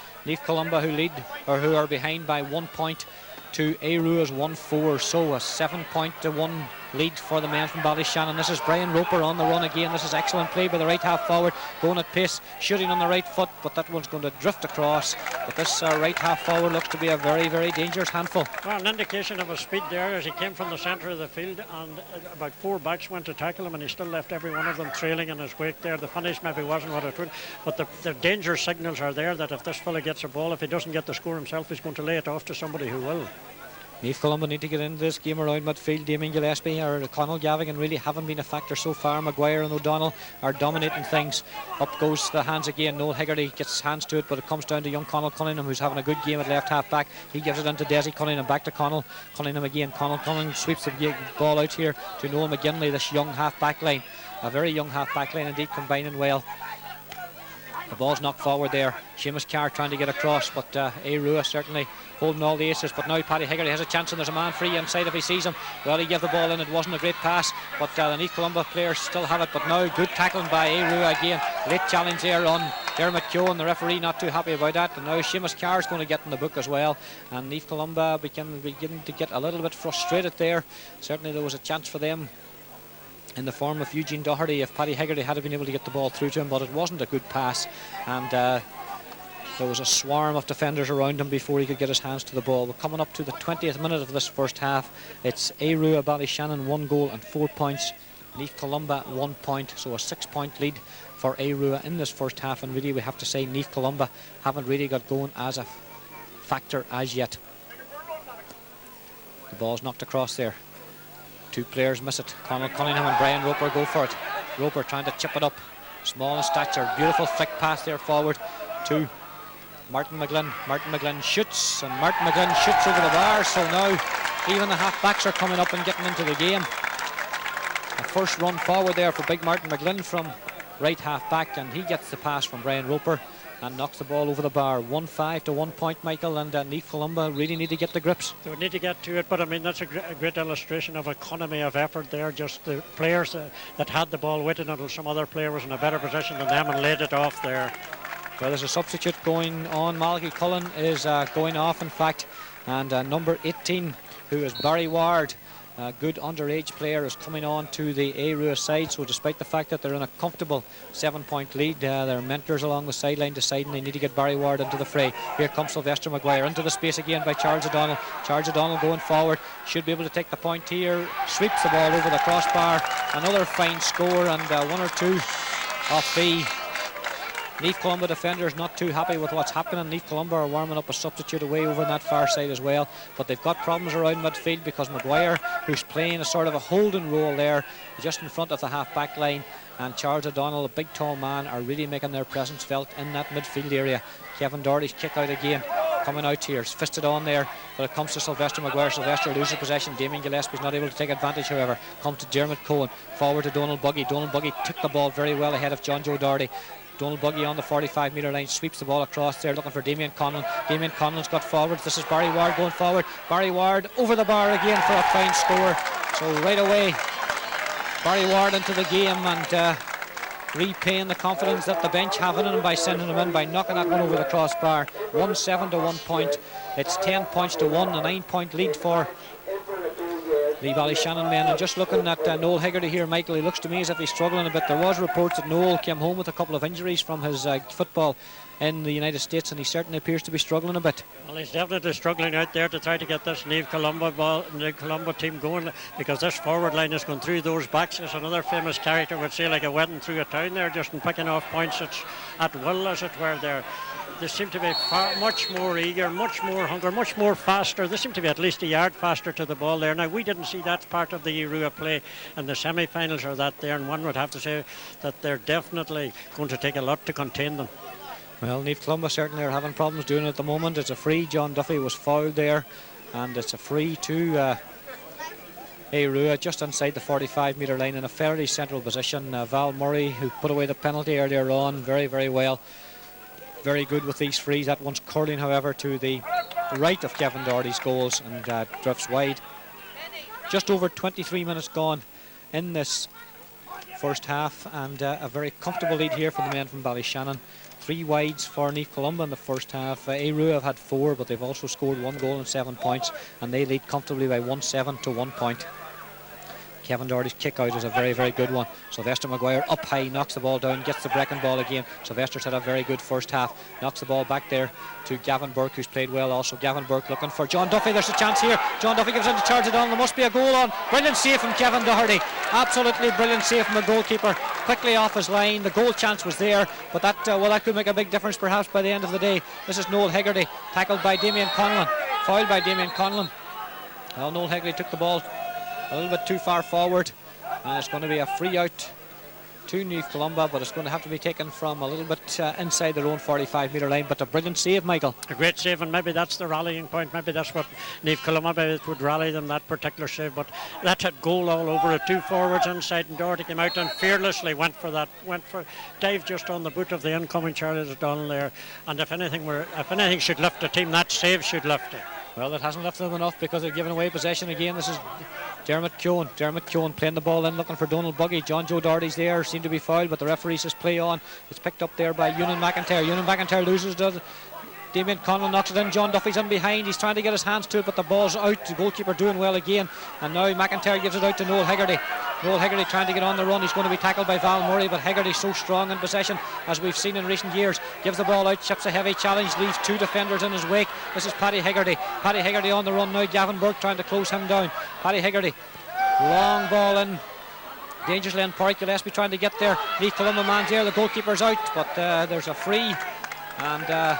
Columba who lead, or who are behind by 1 point to Aodh's 1-4, so a 7-1 lead for the men from Ballyshannon. This is Brian Roper on the run again. This is excellent play by the right half forward, going at pace, shooting on the right foot, but that one's going to drift across. But this right half forward looks to be a very, very dangerous handful. Well, an indication of his speed there as he came from the centre of the field, and about 4 backs went to tackle him, and he still left every one of them trailing in his wake there. The finish maybe wasn't what it would, but the danger signals are there that if this fella gets a ball, if he doesn't get the score himself, he's going to lay it off to somebody who will. Naomh Columba need to get into this game around midfield. Damien Gillespie or Conall Gavigan really haven't been a factor so far. Maguire and O'Donnell are dominating things. Up goes the hands again. Noel Hegarty gets his hands to it, but it comes down to young Conall Cunningham, who's having a good game at left half back. He gives it into Desi Cunningham, back to Conall Cunningham again. Conall Cunningham sweeps the ball out here to Noel McGinley, this young half back line. A very young half back line indeed, combining well. The ball's knocked forward there. Seamus Carr trying to get across, but Aodh certainly holding all the aces. But now Paddy Hegarty has a chance, and there's a man free inside if he sees him. Well, he gave the ball in. It wasn't a great pass, but the Naomh Columba players still have it. But now good tackling by Aodh again. Late challenge there on Dermot Keoghan, the referee, not too happy about that. And now Seamus Carr is going to get in the book as well. And Naomh Columba beginning to get a little bit frustrated there. Certainly there was a chance for them in the form of Eugene Doherty if Paddy Hegarty had been able to get the ball through to him, but it wasn't a good pass. And there was a swarm of defenders around him before he could get his hands to the ball. We're coming up to the 20th minute of this first half. It's Aodh Ballyshannon 1 goal and 4 points. Naomh Columba 1 point, so a 6-point lead for Aodh in this first half. And really we have to say Naomh Columba haven't really got going as a factor as yet. The ball's knocked across there. 2 players miss it. Conal Cunningham and Brian Roper go for it. Roper trying to chip it up. Small in stature. Beautiful flick pass there forward to Martin McGlynn. Martin McGlynn shoots, and Martin McGlynn shoots over the bar. So now even the half-backs are coming up and getting into the game. A first run forward there for big Martin McGlynn from right half-back, and he gets the pass from Brian Roper and knocks the ball over the bar. 1-5 to 1 point, Michael, and Naomh Columba really need to get the grips. They would need to get to it, but I mean that's a great illustration of economy of effort there. Just the players that had the ball with it until some other player was in a better position than them and laid it off there. Well, there's a substitute going on. Malachy Cullen is going off, in fact, and number 18, who is Barry Ward, a good underage player, is coming on to the Aodh side. So despite the fact that they're in a comfortable 7-point lead, their mentors along the sideline deciding they need to get Barry Ward into the fray. Here comes Sylvester Maguire into the space again by Charles O'Donnell. Charles O'Donnell going forward, should be able to take the point here, sweeps the ball over the crossbar. Another fine score, and 1 or 2 of the Naomh Columba defenders not too happy with what's happening. Naomh Columba are warming up a substitute away over on that far side as well, but they've got problems around midfield because Maguire, who's playing a sort of a holding role there just in front of the half-back line, and Charles O'Donnell, a big tall man, are really making their presence felt in that midfield area. Kevin Doherty's kick out again, coming out here, it's fisted on there, but it comes to Sylvester Maguire. Sylvester loses possession. Damien Gillespie's not able to take advantage, however. Comes to Dermot Keoghan, forward to Donald Buggy. Donald Buggy took the ball very well ahead of John Joe Doherty. Donald Buggy on the 45-metre line, sweeps the ball across there, looking for Damien Conlon. Damien Conlon's got forward. This is Barry Ward going forward. Barry Ward over the bar again for a fine score. So right away, Barry Ward into the game and repaying the confidence that the bench have in him by sending him in, by knocking that one over the crossbar. 1-7 to 1 point. It's 10 points to 1, a 9-point lead for the Ballyshannon men. And just looking at Noel Hegarty here, Michael, he looks to me as if he's struggling a bit. There was reports that Noel came home with a couple of injuries from his football in the United States, and he certainly appears to be struggling a bit. Well, he's definitely struggling out there to try to get this Naomh Columba team going, because this forward line is going through those backs. As another famous character would say, like a wedding through a town there, just in picking off points at will, as it were there. They seem to be much more eager, much more hunger, much more faster. They seem to be at least a yard faster to the ball there. Now, we didn't see that part of the Aodh play in the semi-finals or that there, and one would have to say that they're definitely going to take a lot to contain them. Well, Naomh Columba certainly are having problems doing it at the moment. It's a free. John Duffy was fouled there, and it's a free to Aodh just inside the 45-metre line in a fairly central position. Val Murray, who put away the penalty earlier on, very, very well. Very good with these frees. That one's curling, however, to the right of Kevin Doherty's goals and drifts wide. Just over 23 minutes gone in this first half, and a very comfortable lead here for the men from Ballyshannon. 3 wides for Naomh Columba in the first half. Aodh have had 4, but they've also scored 1 goal and 7 points, and they lead comfortably by 1-7 to 1 point. Kevin Doherty's kick out is a very, very good one. Sylvester Maguire up high, knocks the ball down, gets the breaking ball again. Sylvester's had a very good first half, knocks the ball back there to Gavin Burke, who's played well also. Gavin Burke looking for John Duffy. There's a chance here. John Duffy gives in to Charles O'Donnell. There must be a goal on. Brilliant save from Kevin Doherty. Absolutely brilliant save from the goalkeeper. Quickly off his line. The goal chance was there, but that could make a big difference perhaps by the end of the day. This is Noel Hegarty, tackled by Damien Conlon. Fouled by Damien Conlon. Well, Noel Hegarty took the ball a little bit too far forward, and it's going to be a free out to Naomh Columba, but it's going to have to be taken from a little bit inside their own 45-metre line. But a brilliant save, Michael. A great save, and maybe that's the rallying point. Maybe that's what Naomh Columba would rally them, that particular save. But that had goal all over it. 2 forwards inside, and Doherty came out and fearlessly went for dive just on the boot of the incoming Charles O'Donnell there. And if anything should lift the team, that save should lift it. Well, it hasn't left them enough because they've given away possession again. This is Dermot Keown. Dermot Keown playing the ball in, looking for Donald Buggy. John Joe Doherty's there, seemed to be fouled, but the referee says play on. It's picked up there by Ewan McIntyre. Ewan McIntyre loses it. Damien Connell knocks it in. John Duffy's in behind. He's trying to get his hands to it, but the ball's out. The goalkeeper doing well again. And now McIntyre gives it out to Noel Hegarty. Noel Hegarty trying to get on the run. He's going to be tackled by Val Murray, but Hegarty's so strong in possession, as we've seen in recent years. Gives the ball out, chips a heavy challenge, leaves two defenders in his wake. This is Paddy Hegarty. Paddy Hegarty on the run now. Gavin Burke trying to close him down. Paddy Hegarty. Long ball in. Dangerously in. Porrick Gillespie trying to get there. Leith Columba man's there. The goalkeeper's out, but there's a free. And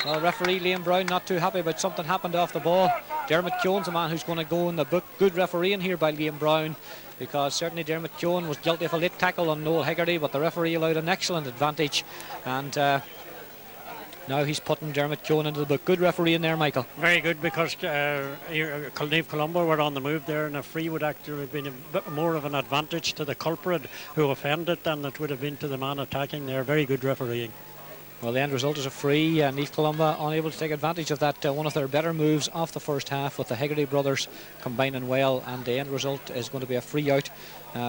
well, referee Liam Brown not too happy about something happened off the ball. Dermot Keown's a man who's going to go in the book. Good refereeing here by Liam Brown, because certainly Dermot Keown was guilty of a late tackle on Noel Hegarty, but the referee allowed an excellent advantage. And now he's putting Dermot Keown into the book. Good refereeing there, Michael. Very good, because Naomh Columba were on the move there, and a free would actually have been a bit more of an advantage to the culprit who offended than it would have been to the man attacking there. Very good refereeing. Well, the end result is a free. Naomh Columba unable to take advantage of that, one of their better moves off the first half, with the Hegarty brothers combining well, and the end result is going to be a free out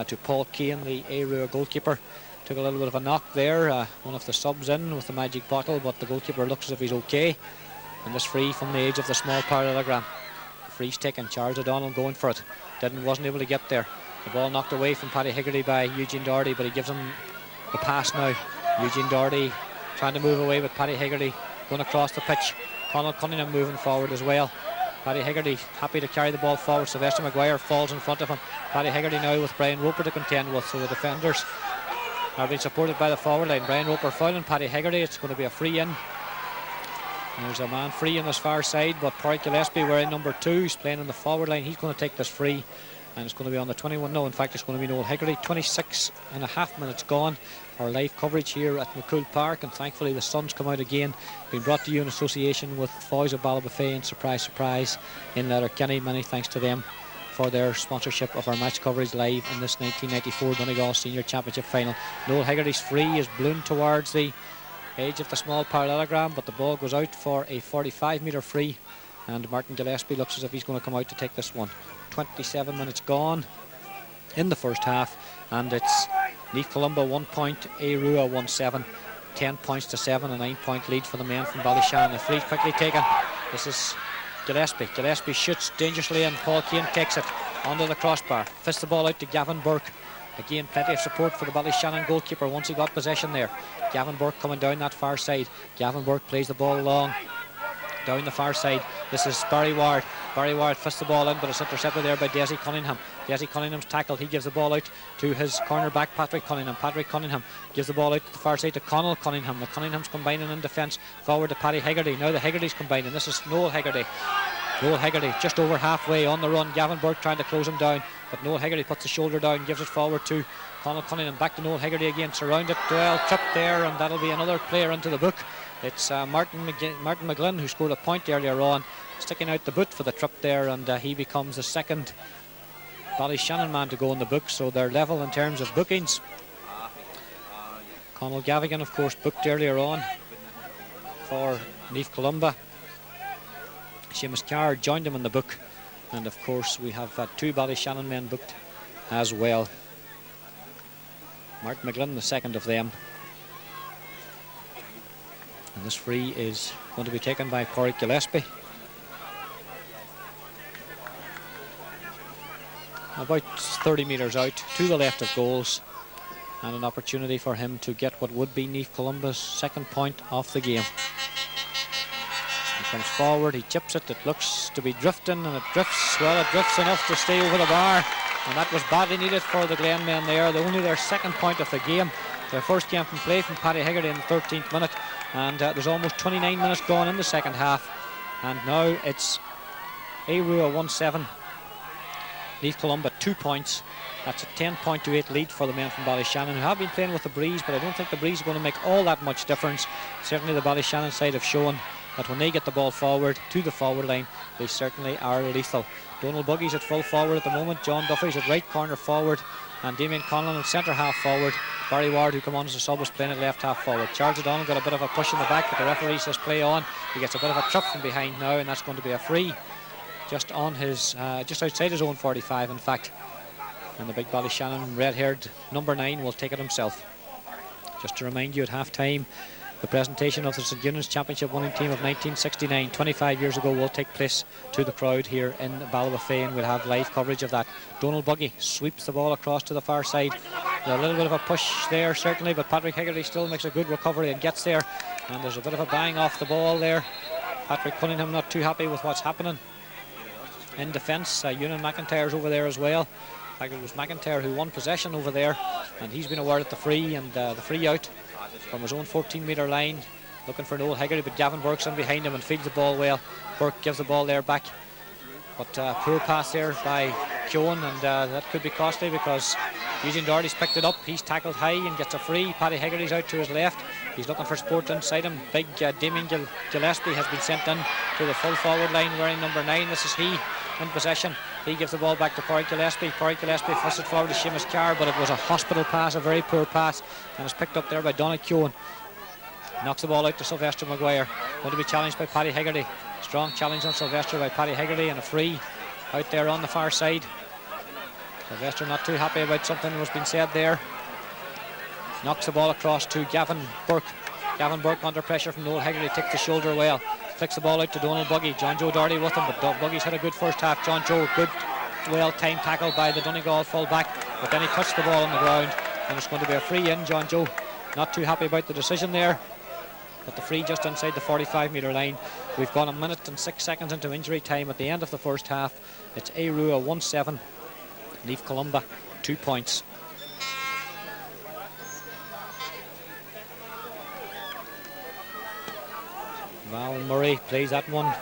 to Paul Keane, the Aodh goalkeeper. Took a little bit of a knock there, one of the subs in with the magic bottle, but the goalkeeper looks as if he's okay. And this free from the edge of the small parallelogram. The free's taken. Charles O'Donnell going for it. Wasn't able to get there. The ball knocked away from Paddy Hegarty by Eugene Doherty, but he gives him the pass now. Eugene Doherty trying to move away with Paddy Hegarty going across the pitch. Conal Cunningham moving forward as well. Paddy Hegarty happy to carry the ball forward. Sylvester Maguire falls in front of him. Paddy Hegarty now with Brian Roper to contend with, so the defenders are being supported by the forward line. Brian Roper fouling Paddy Hegarty. It's going to be a free in. And there's a man free on this far side, but Porrick Gillespie wearing number 2, he's playing on the forward line. He's going to take this free, and it's going to be on the 21. No, in fact, it's going to be Noel Hegarty. 26.5 minutes gone. Our live coverage here at McCumhaill Park, and thankfully the sun's come out again. Being brought to you in association with Foy's of Ballybofey and Surprise in Letterkenny. Many thanks to them for their sponsorship of our match coverage live in this 1994 Donegal Senior Championship final. Noel Hegarty's free is blown towards the edge of the small parallelogram, but the ball goes out for a 45-metre free, and Martin Gillespie looks as if he's going to come out to take this one. 27 minutes gone in the first half, and it's Naomh Columba 1 point, Aodh 1-7, 10 points to 7, a 9-point lead for the men from Ballyshannon. The free quickly taken. This is Gillespie. Gillespie shoots dangerously, and Paul Keane takes it under the crossbar. Fists the ball out to Gavin Burke. Again, plenty of support for the Ballyshannon goalkeeper once he got possession there. Gavin Burke coming down that far side. Gavin Burke plays the ball long down the far side. This is Barry Ward. Barry Ward fists the ball in, but it's intercepted there by Desi Cunningham. Desi Cunningham's tackled. He gives the ball out to his cornerback Patrick Cunningham. Patrick Cunningham gives the ball out to the far side to Conal Cunningham. The Cunninghams combining in defence. Forward to Paddy Hegarty. Now the Hegartys combining. This is Noel Hegarty. Noel Hegarty just over halfway on the run. Gavin Burke trying to close him down, but Noel Hegarty puts the shoulder down, gives it forward to Conal Cunningham. Back to Noel Hegarty again. Surrounded. Well, tripped there, and that'll be another player into the book. It's Martin McGlynn, who scored a point earlier on, sticking out the boot for the trip there, and he becomes the second Ballyshannon man to go in the book, so they're level in terms of bookings. Conal Gavigan, of course, booked earlier on for Naomh Columba. Seamus Carr joined him in the book, and of course we have 2 Ballyshannon men booked as well. Martin McGlynn, the second of them. And this free is going to be taken by Porrick Gillespie. About 30 metres out to the left of goals, and an opportunity for him to get what would be Naomh Columba's second point off the game. He comes forward, he chips it, it looks to be drifting, and it drifts, well, it drifts enough to stay over the bar, and that was badly needed for the Glen men there. They're only their second point of the game. Their first game from play from Paddy Hegarty in the 13th minute, and there's almost 29 minutes gone in the second half, and now it's Aodh 1-7, Naomh Columba 2 points. That's a 10-point to 8 lead for the men from Ballyshannon, who have been playing with the breeze, but I don't think the breeze is going to make all that much difference. Certainly the Ballyshannon side have shown that when they get the ball forward to the forward line, they certainly are lethal. Donald Buggy's at full forward at the moment. John Duffy's at right corner forward. and Damien Conlon in centre half forward. Barry Ward, who come on as a sub, was playing at left half forward. Charles O'Donnell got a bit of a push in the back, but the referee says play on. He gets a bit of a trip from behind now, and that's going to be a free just on his, just outside his own 45 in fact. And the big Ballyshannon red-haired number 9 will take it himself. Just to remind you, at half-time, the presentation of the St Eunan's Championship winning team of 1969, 25 years ago, will take place to the crowd here in Ballybofey, and we'll have live coverage of that. Donald Buggy sweeps the ball across to the far side. There's a little bit of a push there, certainly, but Patrick Hegarty still makes a good recovery and gets there. And there's a bit of a bang off the ball there. Patrick Cunningham not too happy with what's happening in defence. Ewan McIntyre's over there as well. In fact, it was McIntyre who won possession over there, and he's been awarded the free, and the free out from his own 14-metre line, looking for Noel Hegarty, but Gavin Burke's in behind him and feeds the ball well. Burke gives the ball there back, but poor pass there by Keown, and that could be costly because Eugene Doherty's picked it up. He's tackled high and gets a free. Paddy Hegarty's out to his left. He's looking for support inside him. Big Damien Gillespie has been sent in to the full forward line wearing number 9. This is he in possession. He gives the ball back to Pádraig Gillespie. Pádraig Gillespie flips it forward to Seamus Carr, but it was a hospital pass, a very poor pass, and it's picked up there by Donald Keown. Knocks the ball out to Sylvester Maguire. Going to be challenged by Paddy Hegarty. Strong challenge on Sylvester by Paddy Hegarty, and a free out there on the far side. Sylvester not too happy about something that was being said there. Knocks the ball across to Gavin Burke. Gavin Burke under pressure from Noel Hegarty, takes the shoulder well. Flicks the ball out to Donald Buggy. John Joe Doherty with him, but Buggy's had a good first half. John Joe, good well-timed tackle by the Donegal full back, but then he touched the ball on the ground, and it's going to be a free in. John Joe not too happy about the decision there, but the free just inside the 45-metre line. We've gone 1 minute and 6 seconds into injury time at the end of the first half. It's Aodh 1-7, Naomh Columba 2 points. Val Murray plays that one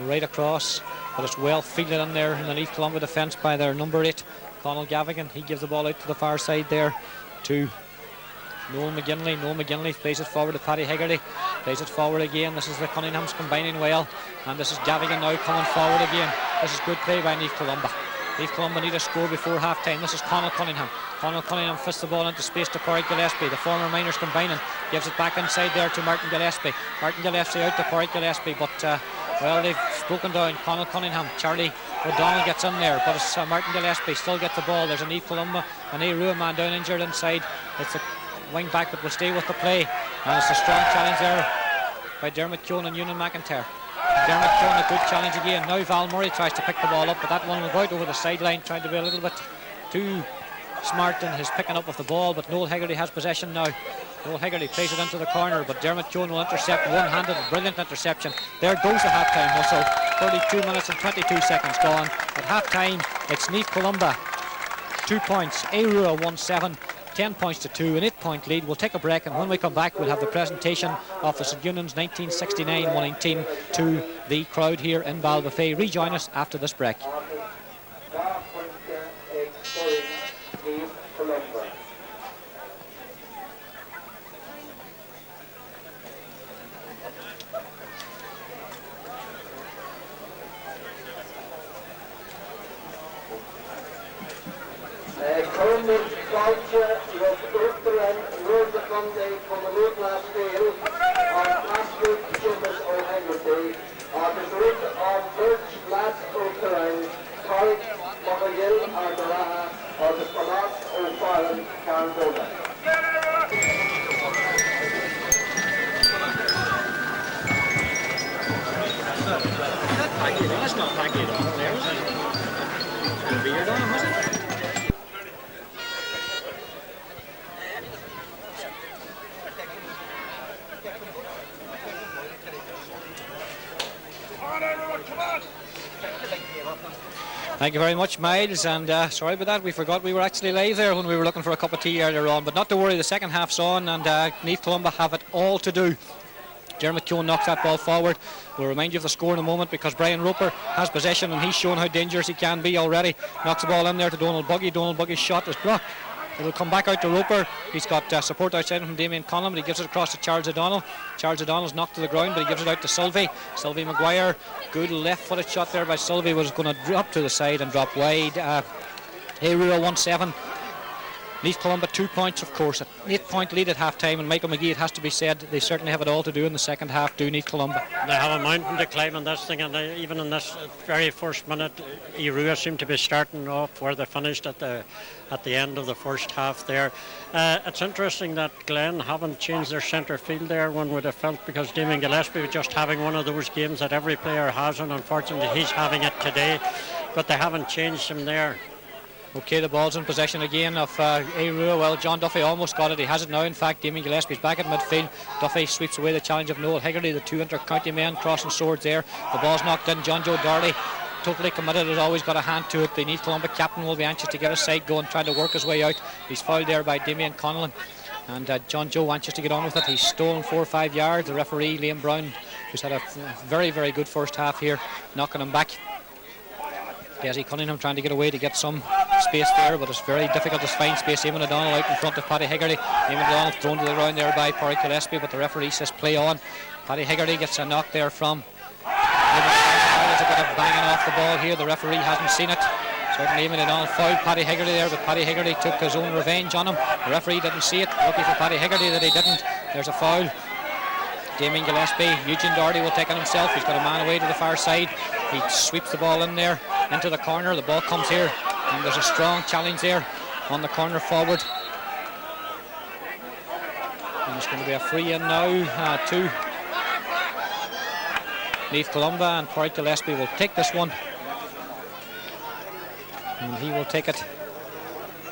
right across, but it's well fielded in there in the Naomh Columba defence by their number 8, Conal Gavigan. He gives the ball out to the far side there to Noel McGinley. Noel McGinley plays it forward to Paddy Hegarty. Plays it forward again. This is the Cunninghams combining well, and this is Gavigan now coming forward again. This is good play by Naomh Columba. Naomh Columba need a score before half time. This is Conal Cunningham. Conal Cunningham fists the ball into space to Pádraig Gillespie. The former Miners combining. Gives it back inside there to Martin Gillespie. Martin Gillespie out to Pádraig Gillespie, but well, they've broken down Conal Cunningham. Charlie O'Donnell gets in there, but it's Martin Gillespie still gets the ball. There's a Naomh Columba, an Aodh man down injured inside. It's a wing back, but will stay with the play, and it's a strong challenge there by Dermot Keown and Ewan McIntyre. Dermot Keown, a good challenge again. Now Val Murray tries to pick the ball up, but that one will go out over the sideline, trying to be a little bit too smart in his picking up of the ball, but Noel Hegarty has possession now. Noel Hegarty plays it into the corner, but Dermot Keown will intercept one-handed. Brilliant interception. There goes the half-time whistle. 32 minutes and 22 seconds gone. At half-time, it's Naomh Columba 2 points, Aodh 1-7. 10 points to 2, an 8-point lead. We'll take a break, and when we come back, we'll have the presentation of the St Eunan's 1969 winning team to the crowd here in Ballybofey. Rejoin us after this break. That's not Packie Keeney there, is it? A beard on him, was it? Thank you very much, Miles, and sorry about that, we forgot we were actually live there when we were looking for a cup of tea earlier on, but not to worry, the second half's on, and Naomh Columba have it all to do. Dermot Keown knocks that ball forward. We'll remind you of the score in a moment, because Brian Roper has possession and he's shown how dangerous he can be already. Knocks the ball in there to Donald Buggy. Donald Buggy's shot is blocked. It'll come back out to Roper. He's got support outside from Damien Conlon, but he gives it across to Charles O'Donnell. Charles O'Donnell's knocked to the ground, but he gives it out to Sylvie. Sylvie Maguire, good left-footed shot there by Sylvie, was going to drop to the side and drop wide. Aodh 1-7. Naomh Columba 2 points, of course, an 8-point lead at half-time, and Michael McGee, it has to be said, they certainly have it all to do in the second half, do Naomh Columba. They have a mountain to climb in this thing, and even in this very first minute, Aodh seemed to be starting off where they finished at the end of the first half there. It's interesting that Glen haven't changed their centre field there, one would have felt, because Damien Gillespie was just having one of those games that every player has, and unfortunately he's having it today, but they haven't changed him there. Okay, the ball's in possession again of Aodh. Well, John Duffy almost got it. He has it now. In fact, Damien Gillespie's back at midfield. Duffy sweeps away the challenge of Noel Hegarty, the two inter-county men crossing swords there. The ball's knocked in. John Joe Doherty, totally committed, has always got a hand to it. The Naomh Columba captain will be anxious to get his side going, trying to work his way out. He's fouled there by Damien Conlon. And John Joe anxious to get on with it. He's stolen 4 or 5 yards. The referee, Liam Brown, who's had a very, very good first half here, knocking him back. Desi Cunningham trying to get away to get some space there, but it's very difficult to find space. Eamon O'Donnell out in front of Paddy Hegarty. Eamon O'Donnell thrown to the ground there by Packie Gillespie, but the referee says play on. Paddy Hegarty gets a knock there from There's a bit of banging off the ball here. The referee hasn't seen it. Certainly Eamon O'Donnell fouled Paddy Hegarty there, but Paddy Hegarty took his own revenge on him. The referee didn't see it. Lucky for Paddy Hegarty that he didn't. There's a foul. Damien Gillespie, Eugene Doherty will take it himself. He's got a man away to the far side. He sweeps the ball in there into the corner. The ball comes here, and there's a strong challenge there on the corner forward. And it's going to be a free in now to Naomh Columba, and Packie Gillespie will take this one. And he will take it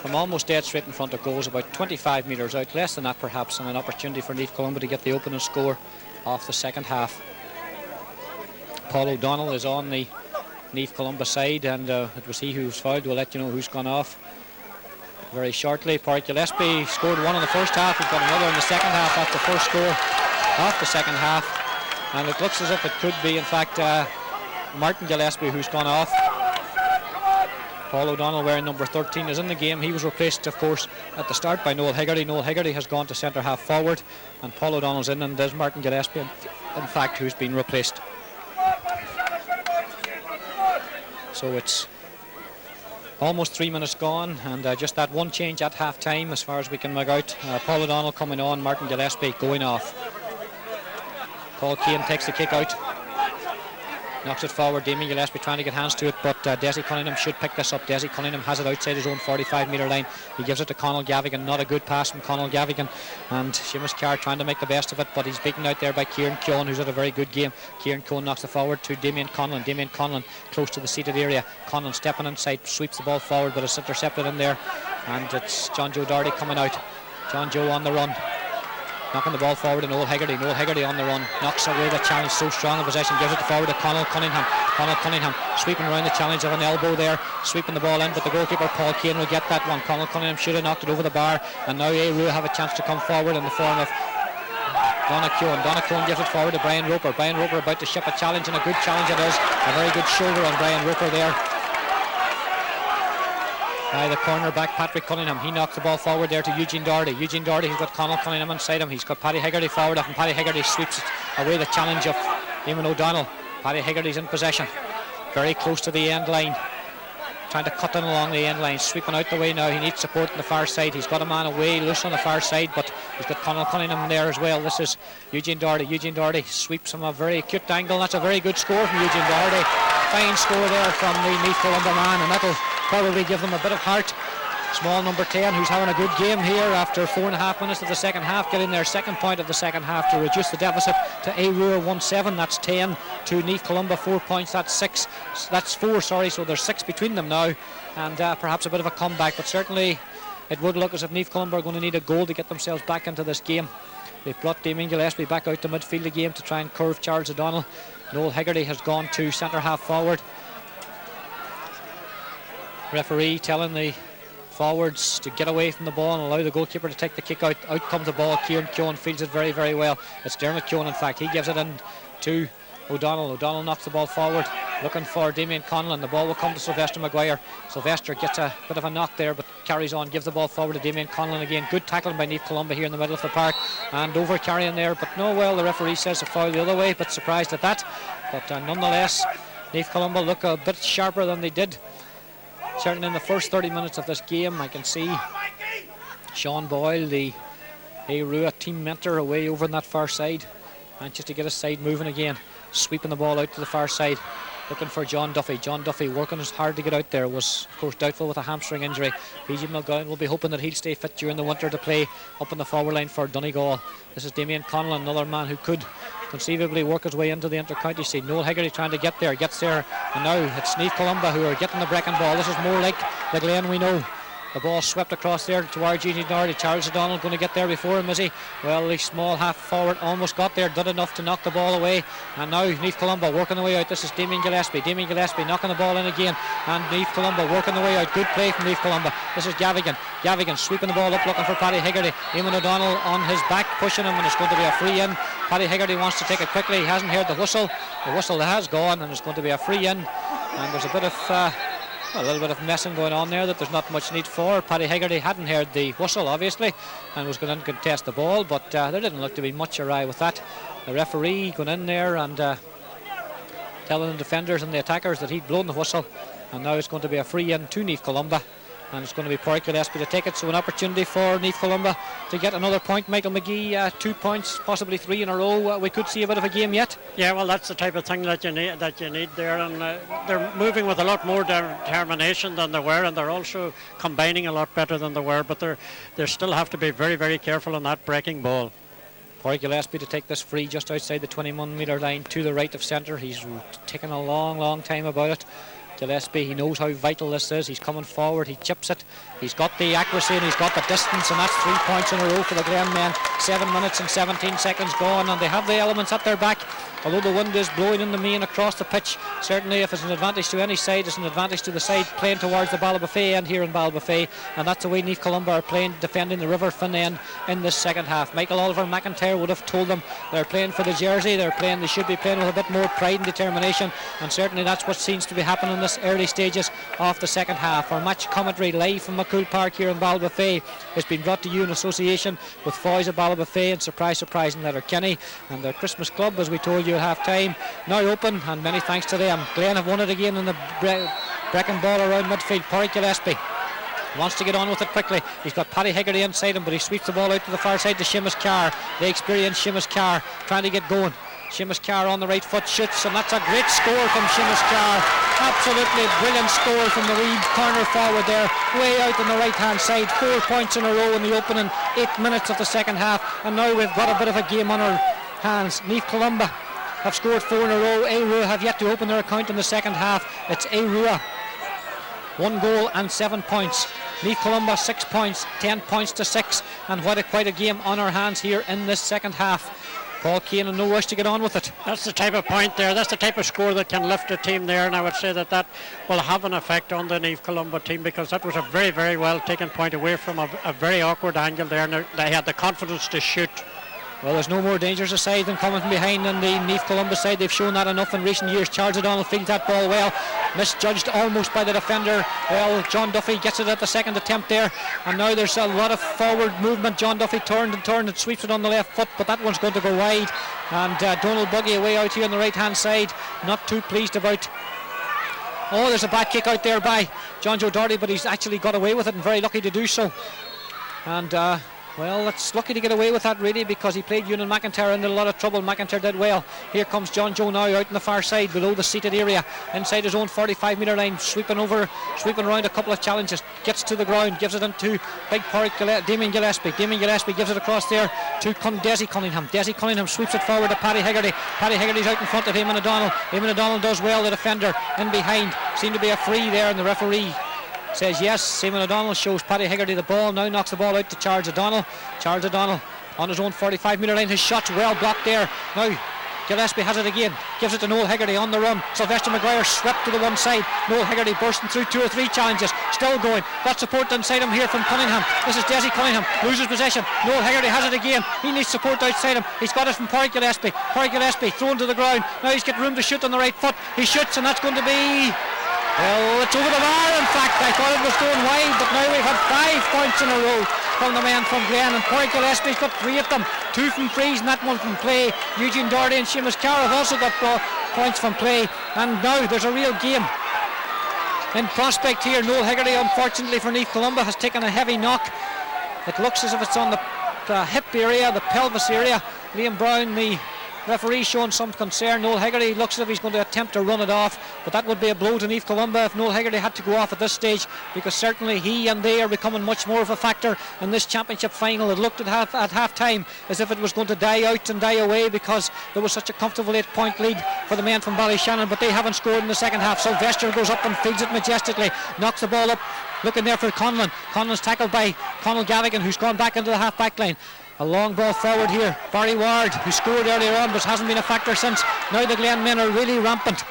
from almost dead straight in front of goals, about 25 metres out, less than that perhaps, and an opportunity for Naomh Columba to get the opening score off the second half. Paul O'Donnell is on the Naomh Columba side, and it was he who was fouled. We'll let you know who's gone off very shortly. Packie Gillespie scored one in the first half. He's got another in the second half. That's the first score off the second half, and it looks as if it could be in fact Martin Gillespie who's gone off. Paul O'Donnell, wearing number 13, is in the game. He was replaced, of course, at the start by Noel Hegarty. Noel Hegarty has gone to centre half forward, and Paul O'Donnell's in, and there's Martin Gillespie, in fact, who's been replaced. So it's almost 3 minutes gone, and just that one change at half time as far as we can make out. Paul O'Donnell coming on, Martin Gillespie going off. Paul Kane takes the kick out, knocks it forward. Damien Gillespie trying to get hands to it, but Desi Cunningham should pick this up. Desi Cunningham has it outside his own 45-metre line. He gives it to Conall Gavigan. Not a good pass from Conall Gavigan, and Seamus Carr trying to make the best of it, but he's beaten out there by Kieran Keown, who's had a very good game. Kieran Keown knocks it forward to Damien Conlon. Damien Conlon close to the seated area. Conlon stepping inside, sweeps the ball forward, but it's intercepted in there, and it's John Joe Doherty coming out. John Joe on the run, knocking the ball forward to Noel Hegarty. Noel Hegarty on the run, knocks away the challenge, so strong in possession, gives it forward to Conall Cunningham. Conall Cunningham sweeping around the challenge of an elbow there, sweeping the ball in, but the goalkeeper Paul Kane will get that one. Conall Cunningham should have knocked it over the bar, and now Aodh have a chance to come forward in the form of Donna Keown. Donna Keown gives it forward to Brian Roper. Brian Roper about to ship a challenge, and a good challenge it is. A very good shoulder on Brian Roper there. By the corner back, Patrick Cunningham. He knocks the ball forward there to Eugene Doherty. Eugene Doherty, he's got Conall Cunningham inside him. He's got Paddy Hegarty forward up, and Paddy Hegarty sweeps away the challenge of Eamon O'Donnell. Paddy Hegarty's in possession, very close to the end line, trying to cut in along the end line, sweeping out the way now. He needs support on the far side. He's got a man away loose on the far side, but he's got Conall Cunningham there as well. This is Eugene Doherty. Eugene Doherty sweeps from a very acute angle. That's a very good score from Eugene Doherty. Fine score there from the Naomh Columba man, and that'll probably give them a bit of heart. Small number 10, who's having a good game here after 4.5 minutes of the second half, getting their second point of the second half to reduce the deficit to Aodh 1-7. That's 10 to Naomh Columba 4 points. That's 6. That's 4. Sorry. So there's 6 between them now, and perhaps a bit of a comeback. But certainly, it would look as if Naomh Columba are going to need a goal to get themselves back into this game. They've brought Damien Gillespie back out to midfield the game to try and curve Charles O'Donnell. Noel Hegarty has gone to centre half forward. Referee telling the forwards to get away from the ball and allow the goalkeeper to take the kick out. Out comes the ball. Kieran Keown fields it very, very well. It's Dermot Keown, in fact. He gives it in to O'Donnell. O'Donnell knocks the ball forward, looking for Damien Conlon. The ball will come to Sylvester Maguire. Sylvester gets a bit of a knock there, but carries on, gives the ball forward to Damien Conlon again. Good tackling by Naomh Columba here in the middle of the park, and over carrying there, but no, well, the referee says a foul the other way, but surprised at that. But nonetheless, Naomh Columba look a bit sharper than they did certainly in the first 30 minutes of this game. I can see Sean Boyle, the Aodh team mentor, away over on that far side, anxious to get his side moving again, sweeping the ball out to the far side, looking for John Duffy. John Duffy working as hard to get out there, was of course doubtful with a hamstring injury. PG McGowan will be hoping that he'll stay fit during the winter to play up on the forward line for Donegal. This is Damien Conlon, another man who could conceivably work his way into the inter-county scene. Noel Higgerty trying to get there, gets there, and now it's Naomh Columba who are getting the breaking ball. This is more like the Glen we know. The ball swept across there towards Eugene Doherty. Charles O'Donnell going to get there before him, is he? Well, the small half forward almost got there, did enough to knock the ball away. And now Naomh Columba working the way out. This is Damien Gillespie. Damien Gillespie knocking the ball in again. And Naomh Columba working the way out. Good play from Naomh Columba. This is Gavigan. Gavigan sweeping the ball up, looking for Paddy Higgerty. Eamon O'Donnell on his back, pushing him, and it's going to be a free in. Paddy Higgerty wants to take it quickly. He hasn't heard the whistle. The whistle has gone, and it's going to be a free in. And there's a bit of... a little bit of messing going on there that there's not much need for. Paddy Higgerty hadn't heard the whistle, obviously, and was going to contest the ball, but there didn't look to be much awry with that. The referee going in there and telling the defenders and the attackers that he'd blown the whistle, and now it's going to be a free in to Naomh Columba, and it's going to be Pádraig Gillespie to take it. So an opportunity for Naomh Columba to get another point. Michael McGee, 2 points, possibly 3 in a row. We could see a bit of a game yet. Yeah, well, that's the type of thing that you need there, and they're moving with a lot more determination than they were, and they're also combining a lot better than they were, but they still have to be very, very careful on that breaking ball. Pádraig Gillespie to take this free just outside the 21 metre line to the right of centre. He's taken a long time about it. Gillespie, he knows how vital this is. He's coming forward, he chips it, he's got the accuracy and he's got the distance, and that's 3 points in a row for the Glen men. 7 minutes and 17 seconds gone, and they have the elements at their back. Although the wind is blowing in the main across the pitch, certainly if it's an advantage to any side, it's an advantage to the side playing towards the Ballybofey end here in Ballybofey, and that's the way Naomh Columba are playing, defending the River Finn end in this second half. Michael Oliver McIntyre would have told them they're playing for the jersey, they should be playing with a bit more pride and determination, and certainly that's what seems to be happening in this early stages of the second half. Our match commentary live from McCumhaill Park here in Ballybofey has been brought to you in association with Foy's of Ballybofey and Surprise in Letterkenny, and their Christmas club, as we told you at half time, now open, and many thanks to them. Glen have won it again in the breaking ball around midfield. Pádraig Gillespie wants to get on with it quickly. He's got Paddy Higgerty inside him, but he sweeps the ball out to the far side to Seamus Carr. The experienced Seamus Carr trying to get going. Seamus Carr on the right foot shoots, and that's a great score from Seamus Carr. Absolutely brilliant score from the wee corner forward there, way out on the right hand side. 4 points in a row in the opening 8 minutes of the second half, and now we've got a bit of a game on our hands. Naomh Columba have scored 4 in a row. Aodh have yet to open their account in the second half. It's Aodh 1 goal and 7 points. Naomh Columba 6 points, 10 points to 6, and quite a game on our hands here in this second half. Paul Keane in no rush to get on with it. That's the type of point there, that's the type of score that can lift a team there, and I would say that will have an effect on the Naomh Columba team, because that was a very, very well taken point away from a very awkward angle there, and they had the confidence to shoot. Well, there's no more dangers aside than coming from behind on the Naomh Columba side. They've shown that enough in recent years. Charles O'Donnell fields that ball well, misjudged almost by the defender. Well, John Duffy gets it at the second attempt there, and now there's a lot of forward movement. John Duffy turned and sweeps it on the left foot, but that one's going to go wide, and Donald Buggy away out here on the right hand side, not too pleased about. Oh, there's a bad kick out there by John Joe Doherty, but he's actually got away with it, and very lucky to do so. And well, it's lucky to get away with that, really, because he played Ewan McIntyre into a lot of trouble. McIntyre did well. Here comes John Joe now out in the far side below the seated area, inside his own 45 metre line, sweeping around a couple of challenges, gets to the ground, gives it into big Damien Gillespie. Damien Gillespie gives it across there to Desi Cunningham. Desi Cunningham sweeps it forward to Paddy Higgerty. Paddy Higgerty's out in front of Eamon O'Donnell. Eamon O'Donnell does well, the defender in behind. Seemed to be a free there, and the referee says yes. Eamon O'Donnell shows Paddy Higgerty the ball, now knocks the ball out to Charles O'Donnell. Charles O'Donnell on his own 45 metre line, his shot's well blocked there. Now Gillespie has it again, gives it to Noel Higgerty on the run. Sylvester Maguire swept to the one side. Noel Higgerty bursting through 2 or 3 challenges, still going, got support inside him here from Cunningham. This is Desi Cunningham, loses possession. Noel Higgerty has it again, he needs support outside him. He's got it from Pádraig Gillespie. Pádraig Gillespie thrown to the ground, now he's got room to shoot on the right foot. He shoots, and that's going to be... well, it's over the bar, in fact. I thought it was going wide, but now we've had 5 points in a row from the men from Glen, and Pádraig Gillespie's got 3 of them, 2 from frees and that 1 from play. Eugene Doherty and Seamus Carr have also got points from play, and now there's a real game in prospect here. Noel Higgerty, unfortunately for Naomh Columba, has taken a heavy knock, It looks as if it's on the hip area, the pelvis area. Liam Brown, the referee, showing some concern. Noel Hegarty looks as if he's going to attempt to run it off, but that would be a blow to Naomh Columba if Noel Hegarty had to go off at this stage, because certainly he and they are becoming much more of a factor in this championship final. It looked at half time as if it was going to die out and die away, because there was such a comfortable 8-point lead for the men from Ballyshannon, but they haven't scored in the second half. Sylvester goes up and fields it majestically, knocks the ball up, looking there for Conlon. Conlon's tackled by Conal Gavigan, who's gone back into the half back line. A long ball forward here. Barry Ward, who scored earlier on but hasn't been a factor since. Now the Glen men are really rampant.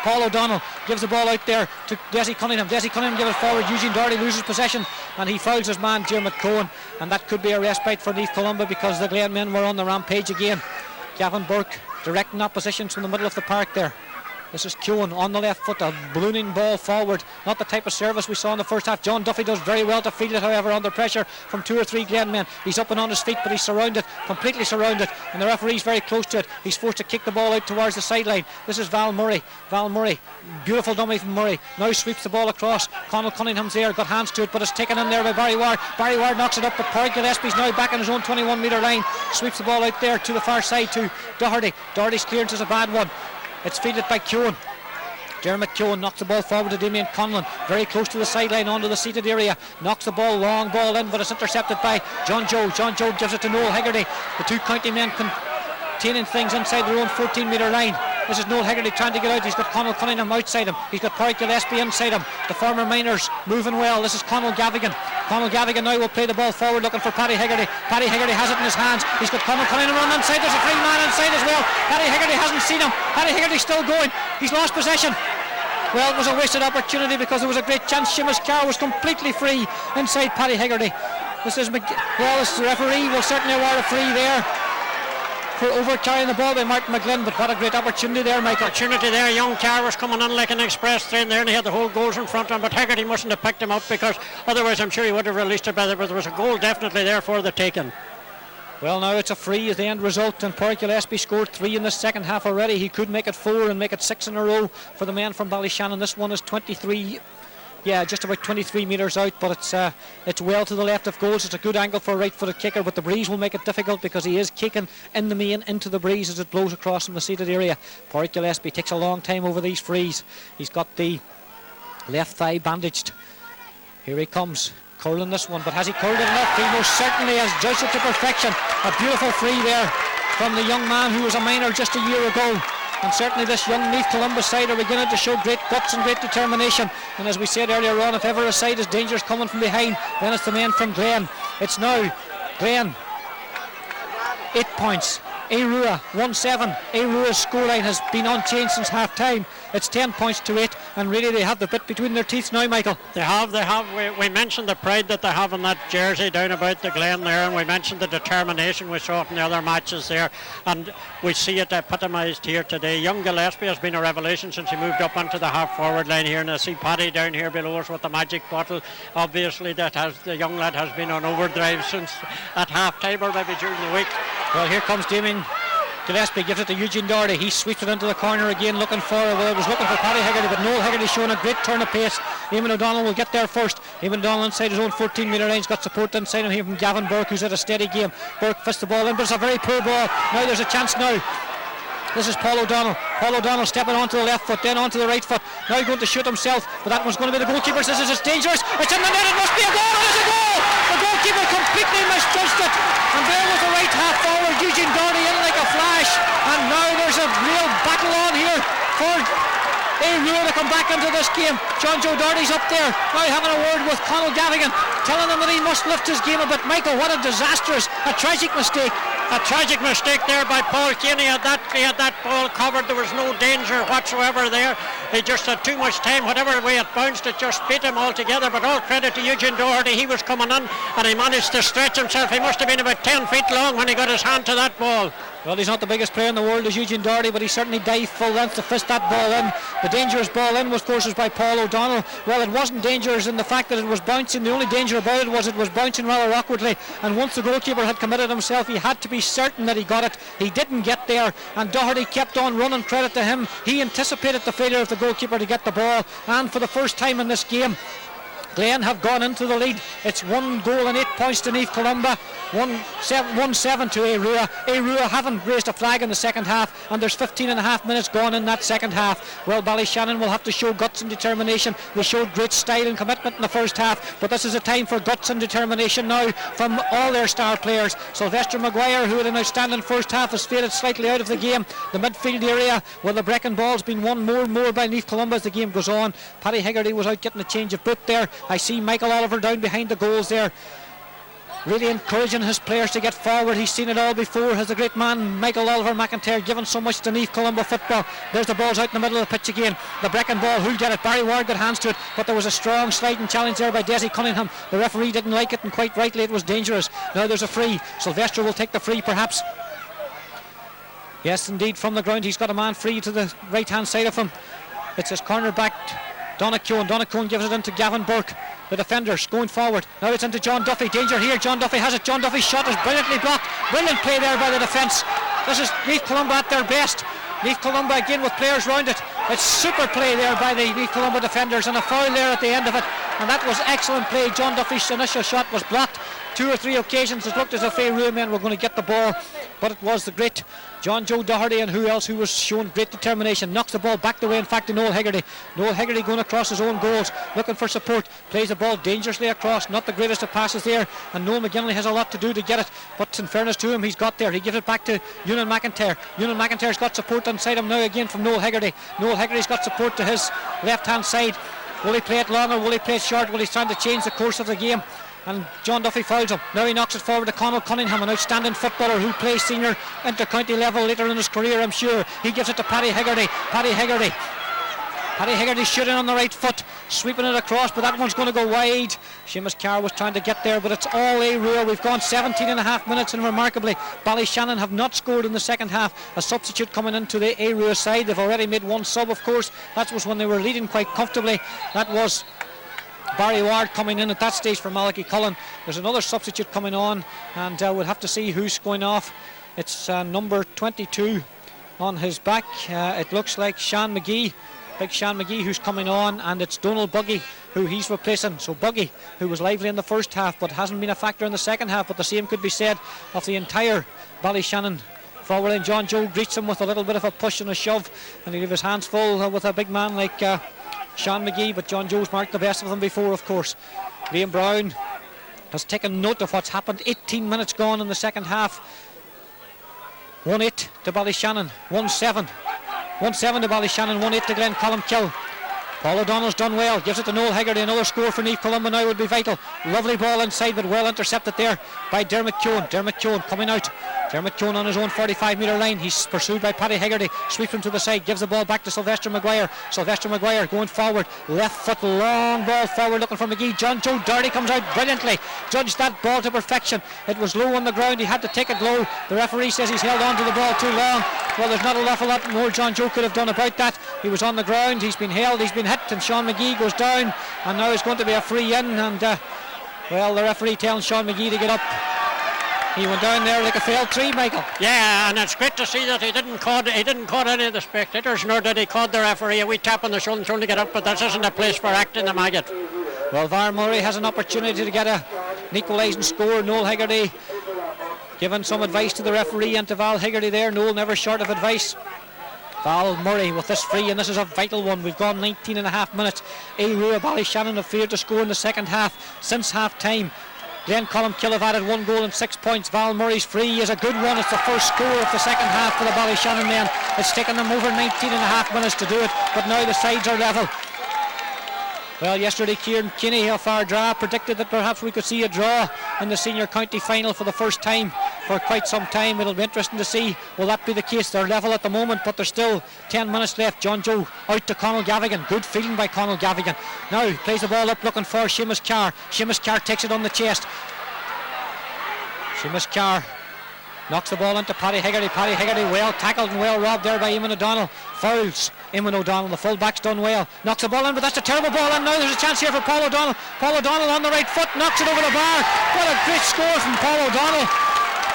Paul O'Donnell gives the ball out there to Dessie Cunningham. Dessie Cunningham gives it forward. Eugene Doherty loses possession and he fouls his man Dermot Cohen, and that could be a respite for Naomh Columba, because the Glen men were on the rampage again. Gavin Burke directing oppositions from the middle of the park there. This is Keown on the left foot, a ballooning ball forward. Not the type of service we saw in the first half. John Duffy does very well to field it, however, under pressure from 2 or 3 Glen men. He's up and on his feet, but he's surrounded, completely surrounded, and the referee's very close to it. He's forced to kick the ball out towards the sideline. This is Val Murray. Val Murray, beautiful dummy from Murray, now sweeps the ball across. Conal Cunningham's there, got hands to it, but it's taken in there by Barry Ward. Barry Ward knocks it up, but Paul Gillespie's now back in his own 21 metre line. Sweeps the ball out there to the far side to Doherty. Doherty's clearance is a bad one. It's fielded by Keown. Dermot Keown knocks the ball forward to Damien Conlon, very close to the sideline onto the seated area, knocks the ball, long ball in, but it's intercepted by John Joe. John Joe gives it to Noel Hegarty. The two county men containing things inside their own 14 metre line. This is Noel Hegarty trying to get out. He's got Conal Cunningham outside him. He's got Paul Gillespie inside him. The former miners moving well. This is Conal Gavigan. Conal Gavigan now will play the ball forward, looking for Paddy Hegarty. Paddy Hegarty has it in his hands. He's got Conal Cunningham running inside. There's a free man inside as well. Paddy Hegarty hasn't seen him. Paddy Hegarty's still going. He's lost possession. Well, it was a wasted opportunity, because there was a great chance. Seamus Carr was completely free inside Paddy Hegarty. This is well, this referee will certainly award a free there for overcarrying the ball by Martin McGlynn, but what a great opportunity there, Michael. Opportunity there. Young Carr was coming on like an express train there, and he had the whole goals in front of him, but Hegarty mustn't have picked him up, because otherwise I'm sure he would have released it better, but there was a goal definitely there for the taking. Well, now it's a free as the end result, and Paul Gillespie scored 3 in the second half already. He could make it 4 and make it 6 in a row for the men from Ballyshannon. This one is 23, just about 23 metres out, but it's well to the left of goals. It's a good angle for a right-footed kicker, but the breeze will make it difficult, because he is kicking in the main into the breeze as it blows across from the seated area. Paul Gillespie takes a long time over these frees. He's got the left thigh bandaged. Here he comes, curling this one, but has he curled it enough? He most certainly has judged it to perfection. A beautiful free there from the young man who was a minor just a year ago, and certainly this young Naomh Columba side are beginning to show great guts and great determination. And as we said earlier on, if ever a side is dangerous coming from behind, then it's the men from Glen. It's now Glen 8 points, Aodh 1-7. Aodh's scoreline has been unchanged since half time. It's 10 points to 8, and really they have the bit between their teeth now, Michael. They have. We mentioned the pride that they have in that jersey down about the Glen there, and we mentioned the determination we saw in the other matches there, and we see it epitomised here today. Young Gillespie has been a revelation since he moved up onto the half forward line here, and I see Paddy down here below us with the magic bottle. Obviously the young lad has been on overdrive since at half time, or maybe during the week. Well, here comes Damien Gillespie, gives it to Eugene Doherty. He sweeps it into the corner again, looking for it. Well, it was looking for Paddy Hegarty, but Noel Hegarty showing a great turn of pace. Eamon O'Donnell will get there first. Eamon O'Donnell inside his own 14 metre range, got support inside him here from Gavin Burke, who's at a steady game. Burke fists the ball in, but it's a very poor ball. Now there's a chance now. This is Paul O'Donnell. Paul O'Donnell stepping onto the left foot, then onto the right foot. Now going to shoot himself, but that one's going to be the goalkeeper's. This is dangerous. It's in the net. It must be a goal. It is a goal. The goalkeeper completely misjudged it, and there was the right half forward, Eugene Doherty, in like a flash. And now there's a real battle on here for Aodh to come back into this game. John Joe Doherty's up there now having a word with Conal Gavigan, telling him that he must lift his game a bit. Michael, what a disastrous, a tragic mistake. A tragic mistake there by Paul Keeney. He had that ball covered. There was no danger whatsoever there. He just had too much time. Whatever way it bounced, it just beat him altogether. But all credit to Eugene Doherty. He was coming on and he managed to stretch himself. He must have been about 10 feet long when he got his hand to that ball. Well, he's not the biggest player in the world as Eugene Doherty, but he certainly dived full length to fist that ball in. The dangerous ball in was, of course, by Paul O'Donnell. Well, it wasn't dangerous in the fact that it was bouncing. The only danger about it was bouncing rather awkwardly. And once the goalkeeper had committed himself, he had to be certain that he got it. He didn't get there, and Doherty kept on running. Credit to him. He anticipated the failure of the goalkeeper to get the ball, and for the first time in this game, Glen have gone into the lead. It's 1 goal and 8 points to Naomh Columba. 1-7 to Aodh. Aodh haven't raised a flag in the second half, and there's 15 and a half minutes gone in that second half. Well, Ballyshannon will have to show guts and determination. They showed great style and commitment in the first half, but this is a time for guts and determination now from all their star players. Sylvester Maguire, who had an outstanding first half, has faded slightly out of the game. The midfield area, well, the breaking ball's been won more and more by Naomh Columba as the game goes on. Paddy Hegarty was out getting a change of boot there. I see Michael Oliver down behind the goals there, really encouraging his players to get forward. He's seen it all before. Has the great man Michael Oliver McIntyre given so much to Naomh Columba football. There's the ball's out in the middle of the pitch again. The breaking ball, who'll get it? Barry Ward got hands to it, but there was a strong sliding challenge there by Desi Cunningham. The referee didn't like it, and quite rightly, it was dangerous. Now there's a free. Sylvester will take the free perhaps. Yes, indeed, from the ground he's got a man free to the right hand side of him. It's his cornerback Donegal. Donegal gives it into Gavin Burke. The defenders going forward. Now it's into John Duffy. Danger here. John Duffy has it. John Duffy's shot is brilliantly blocked. Brilliant play there by the defence. This is Naomh Columba at their best. Naomh Columba again with players round it. It's super play there by the Naomh Columba defenders, and a foul there at the end of it. And that was excellent play. John Duffy's initial shot was blocked. 2 or 3 occasions it looked as if Aodh men were going to get the ball, but it was the great John Joe Doherty and who else who was showing great determination. Knocks the ball back the way, in fact, to Noel Hegarty. Noel Hegarty going across his own goals, looking for support, plays the ball dangerously across, not the greatest of passes there, and Noel McGinley has a lot to do to get it, but in fairness to him, he's got there. He gives it back to Ewan McIntyre. Ewan McIntyre's got support inside him now again from Noel Hegarty. Noel Hegarty's got support to his left hand side. Will he play it long or will he play it short? Well, he's trying to change the course of the game, and John Duffy fouls him. Now he knocks it forward to Conal Cunningham, an outstanding footballer who plays senior inter-county level later in his career, I'm sure. He gives it to Paddy Hegarty. Paddy Hegarty shooting on the right foot, sweeping it across, but that one's going to go wide. Seamus Carr was trying to get there, but it's all Aodh. We've gone 17 and a half minutes, and remarkably, Ballyshannon have not scored in the second half. A substitute coming into the Aodh side. They've already made one sub, of course. That was when they were leading quite comfortably. That was Barry Ward coming in at that stage for Malachy Cullen. There's another substitute coming on, and we'll have to see who's going off. It's number 22 on his back. It looks like Sean McGee, big Sean McGee, who's coming on, and it's Donald Buggy who he's replacing. So Buggy, who was lively in the first half but hasn't been a factor in the second half, but the same could be said of the entire Ballyshannon forward. And John Joe greets him with a little bit of a push and a shove, and he gave his hands full with a big man like Sean McGee, but John Joe's marked the best of them before, of course. Liam Brown has taken note of what's happened. 18 minutes gone in the second half. 1-8 to Ballyshannon, 1-7 to Ballyshannon, 1-8 to Glen Columkill. Paul O'Donnell's done well, gives it to Noel Hegarty. Another score for Naomh Columba now would be vital. Lovely ball inside, but well intercepted there by Dermot Keown. Dermot Keown coming out. Dermot Keown on his own 45-metre line. He's pursued by Paddy Hegarty. Sweeps him to the side, gives the ball back to Sylvester Maguire. Sylvester Maguire going forward, left foot, long ball forward, looking for McGee. John Joe Doherty comes out brilliantly, judged that ball to perfection. It was low on the ground, he had to take it low. The referee says he's held on to the ball too long. Well, there's not an awful lot more John Joe could have done about that. He was on the ground, he's been held, he's been hit, and Sean McGee goes down, and now it's going to be a free in, and well, the referee telling Sean McGee to get up. He went down there like a failed tree, Michael. Yeah, and it's great to see that he didn't call any of the spectators, nor did he call the referee. A wee tap on the shoulder to get up, but this isn't a place for acting the maggot. Well, Var Murray has an opportunity to get an equalising score. Noel Hegarty giving some advice to the referee and to Val Hegarty there. Noel never short of advice. Val Murray with this free, and this is a vital one. We've gone 19 and a half minutes. Aodh Ballyshannon have failed to score in the second half since half time. Glen Columkill have added 1 goal and 6 points. Val Murray's free is a good one. It's the first score of the second half for the Ballyshannon men. It's taken them over 19 and a half minutes to do it, but now the sides are level. Well, yesterday Kieran Kinney of Ardra predicted that perhaps we could see a draw in the senior county final for the first time for quite some time. It'll be interesting to see, will that be the case? They're level at the moment, but there's still 10 minutes left. John Joe out to Conal Gavigan. Good fielding by Conal Gavigan. Now plays the ball up looking for Seamus Carr. Seamus Carr takes it on the chest. Seamus Carr knocks the ball into Paddy Hegarty. Paddy Hegarty well tackled and well robbed there by Eamon O'Donnell. Fouls Eamon O'Donnell. The full-back's done well. Knocks the ball in, but that's a terrible ball, and now there's a chance here for Paul O'Donnell. Paul O'Donnell on the right foot, knocks it over the bar. What a great score from Paul O'Donnell.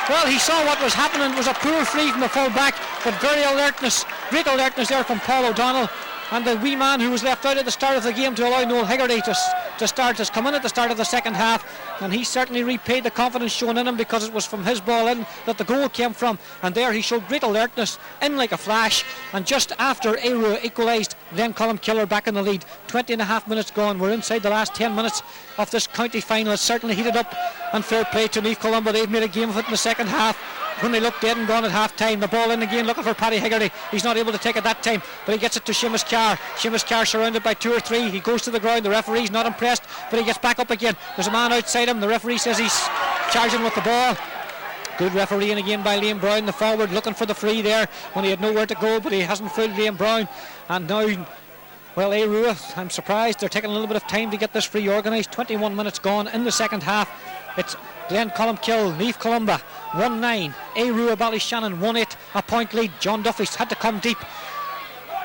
Well, he saw what was happening. It was a poor free from the full-back, but great alertness there from Paul O'Donnell. And the wee man who was left out at the start of the game to allow Noel Hegarty to has come in at the start of the second half, and he certainly repaid the confidence shown in him, because it was from his ball in that the goal came from, and there he showed great alertness, in like a flash, and just after Aodh equalised, then Columba are back in the lead. 20 and a half minutes gone. We're inside the last 10 minutes of this county final. It's certainly heated up, and fair play to Naomh Columba. They've made a game of it in the second half. When they look dead and gone at half time, the ball in again looking for Paddy Hegarty. He's not able to take it that time, but he gets it to Seamus Carr. Seamus Carr surrounded by 2 or 3. He goes to the ground. The referee's not impressed, but he gets back up again. There's a man outside him. The referee says he's charging with the ball. Good refereeing again by Liam Brown, the forward, looking for the free there when he had nowhere to go, but he hasn't fooled Liam Brown. And now, well, Aodh, I'm surprised they're taking a little bit of time to get this free organised. 21 minutes gone in the second half. It's Glen Columkill, Naomh Columba 1-9, Aodh Ballyshannon 1-8, a point lead. John Duffy's had to come deep.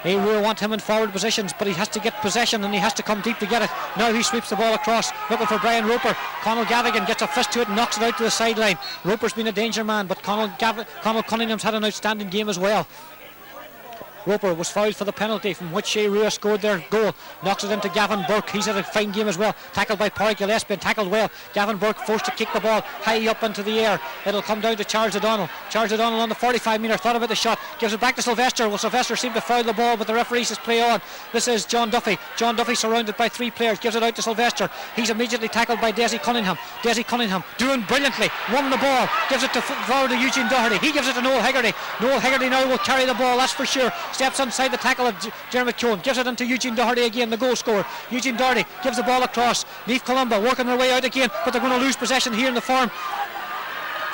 Aodh want him in forward positions, but he has to get possession and he has to come deep to get it. Now he sweeps the ball across, looking for Brian Roper. Conal Gavigan gets a fist to it and knocks it out to the sideline. Roper's been a danger man, but Conal Cunningham's had an outstanding game as well. Roper was fouled for the penalty from which Aodh scored their goal. Knocks it into Gavin Burke. He's had a fine game as well. Tackled by Pádraig Gillespie and tackled well. Gavin Burke forced to kick the ball high up into the air. It'll come down to Charles O'Donnell. Charles O'Donnell on the 45 metre. Thought about the shot. Gives it back to Sylvester. Well, Sylvester seemed to foul the ball, but the referee says play on. This is John Duffy. John Duffy surrounded by 3 players. Gives it out to Sylvester. He's immediately tackled by Desi Cunningham. Desi Cunningham doing brilliantly. Won the ball. Gives it to forward to Eugene Doherty. He gives it to Noel Hegarty. Noel Hegarty now will carry the ball, that's for sure. Steps inside the tackle of Dermot Keown, gives it into Eugene Doherty again, the goal scorer. Eugene Doherty gives the ball across. Naomh Columba working their way out again, but they're going to lose possession here in the form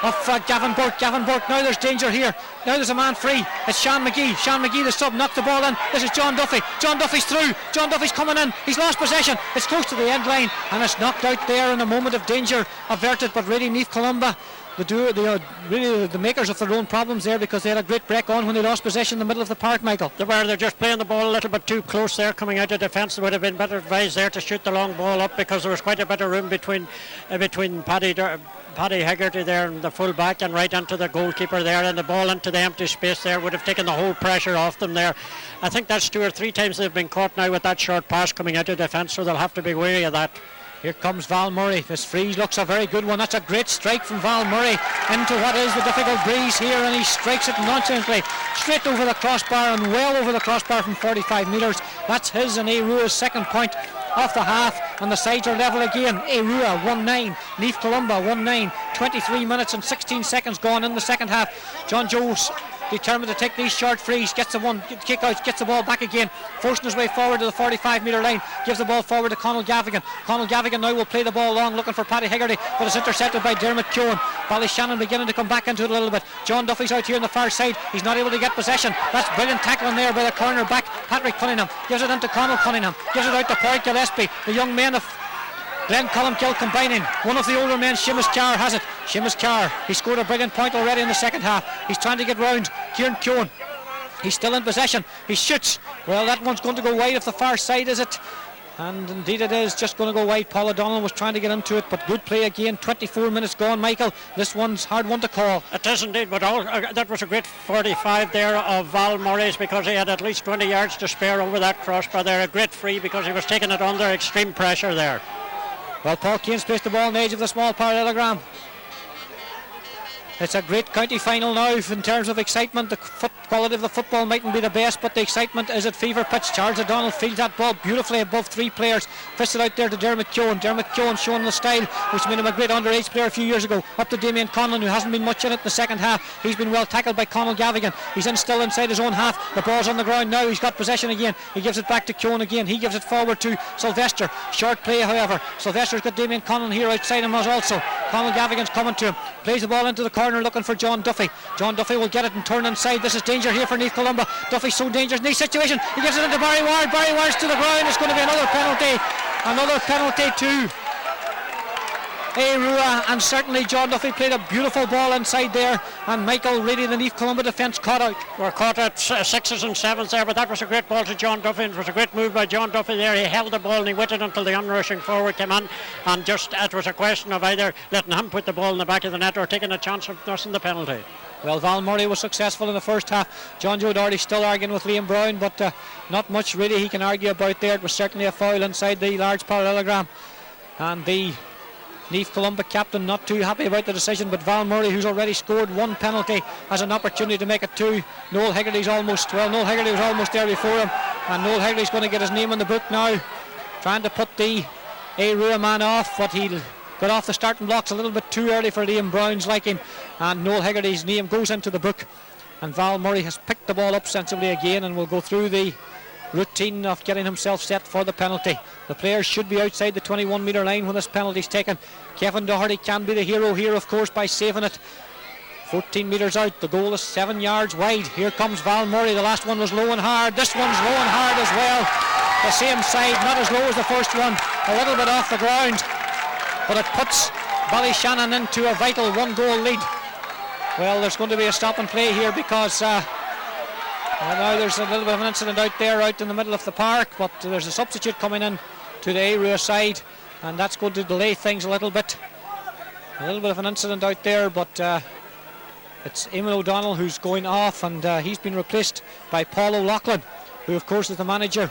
of Gavin Burke. Gavin Burke, now there's danger here. Now there's a man free. It's Sean McGee. Sean McGee, the sub, knocked the ball in. This is John Duffy. John Duffy's through. John Duffy's coming in. He's lost possession. It's close to the end line, and it's knocked out there in a moment of danger averted, but really Naomh Columba, really the makers of their own problems there, because they had a great break on when they lost possession in the middle of the park, Michael. They're just playing the ball a little bit too close there, coming out of defence. They would have been better advised there to shoot the long ball up, because there was quite a bit of room between Paddy Hegarty there and the full back, and right into the goalkeeper there, and the ball into the empty space there would have taken the whole pressure off them there. I think that's 2 or 3 times they've been caught now with that short pass coming out of defence, so they'll have to be wary of that. Here comes Val Murray. This free looks a very good one. That's a great strike from Val Murray into what is the difficult breeze here, and he strikes it nonchalantly straight over the crossbar and well over the crossbar from 45 metres. That's his and Aodh's second point off the half, and the sides are level again. Aodh 1-9, Naomh Columba 1-9. 23 minutes and 16 seconds gone in the second half. John Jones determined to take these short frees, gets the one kick out, gets the ball back again, forcing his way forward to the 45 metre line, gives the ball forward to Conal Gavigan. Conal Gavigan now will play the ball long, looking for Paddy Hegarty, but it's intercepted by Dermot Keown. Ballyshannon beginning to come back into it a little bit. John Duffy's out here on the far side. He's not able to get possession. That's brilliant tackling there by the corner back Patrick Cunningham. Gives it into Conal Cunningham, gives it out to Pádraig Gillespie. The young men of Glen Columkill combining. One of the older men, Seamus Carr, has it. Seamus Carr, he scored a brilliant point already in the second half. He's trying to get round Kieran Keown. He's still in possession. He shoots. Well, that one's going to go wide off the far side, is it? And indeed it is just going to go wide. Paul O'Donnell was trying to get into it, but good play again. 24 minutes gone, Michael. This one's hard one to call. It is indeed, but that was a great 45 there of Val Murray's, because he had at least 20 yards to spare over that crossbar there. A great free, because he was taking it under extreme pressure there. Well, Paul Keynes placed the ball on the edge of the small parallelogram. It's a great county final now in terms of excitement. The quality of the football mightn't be the best, but the excitement is at fever pitch. Charles O'Donnell fields that ball beautifully above 3 players. Fisted out there to Dermot Keown. Dermot Keown showing the style which made him a great underage player a few years ago. Up to Damien Conlon, who hasn't been much in it in the second half. He's been well tackled by Conal Gavigan. He's still inside his own half. The ball's on the ground now. He's got possession again. He gives it back to Keown again. He gives it forward to Sylvester. Short play, however. Sylvester's got Damien Conlon here outside him as also. Conal Gavigan's coming to him. Plays the ball into the corner looking for John Duffy. John Duffy will get it and turn inside. This is danger here for Naomh Columba. Duffy's so dangerous in this situation. He gives it into Barry Ward. Barry Ward's to the ground. It's going to be another penalty. Another penalty to Aodh, and certainly John Duffy played a beautiful ball inside there, and Michael, really the Naomh Columba defence caught out. We're caught at 6s and 7s there, but that was a great ball to John Duffy. It was a great move by John Duffy there. He held the ball and he waited until the unrushing forward came on, and just it was a question of either letting him put the ball in the back of the net or taking a chance of nursing the penalty. Well, Val Murray was successful in the first half. John Joe Doherty still arguing with Liam Brown, but not much really he can argue about there. It was certainly a foul inside the large parallelogram, and the Naomh Columba captain not too happy about the decision, but Val Murray, who's already scored one penalty, has an opportunity to make it 2. Noel Hegarty's almost, well, Noel Hegarty was almost there before him, and Noel Hegarty's going to get his name in the book now, trying to put the Aodh man off, but he'll got off the starting blocks a little bit too early for Liam Brown's liking, and Noel Hegarty's name goes into the book, and Val Murray has picked the ball up sensibly again and will go through the routine of getting himself set for the penalty. The players should be outside the 21 metre line when this penalty is taken. Kevin Doherty can be the hero here, of course, by saving it. 14 metres out, the goal is 7 yards wide. Here comes Val Murray. The last one was low and hard. This one's low and hard as well. The same side, not as low as the first one, a little bit off the ground, but it puts Ballyshannon into a vital 1-goal lead. Well, there's going to be a stop and play here because now there's a little bit of an incident out there, out in the middle of the park, but there's a substitute coming in to the Aodh side, and that's going to delay things a little bit. A little bit of an incident out there, but it's Eamon O'Donnell who's going off, and he's been replaced by Paul O'Loughlin, who of course is the manager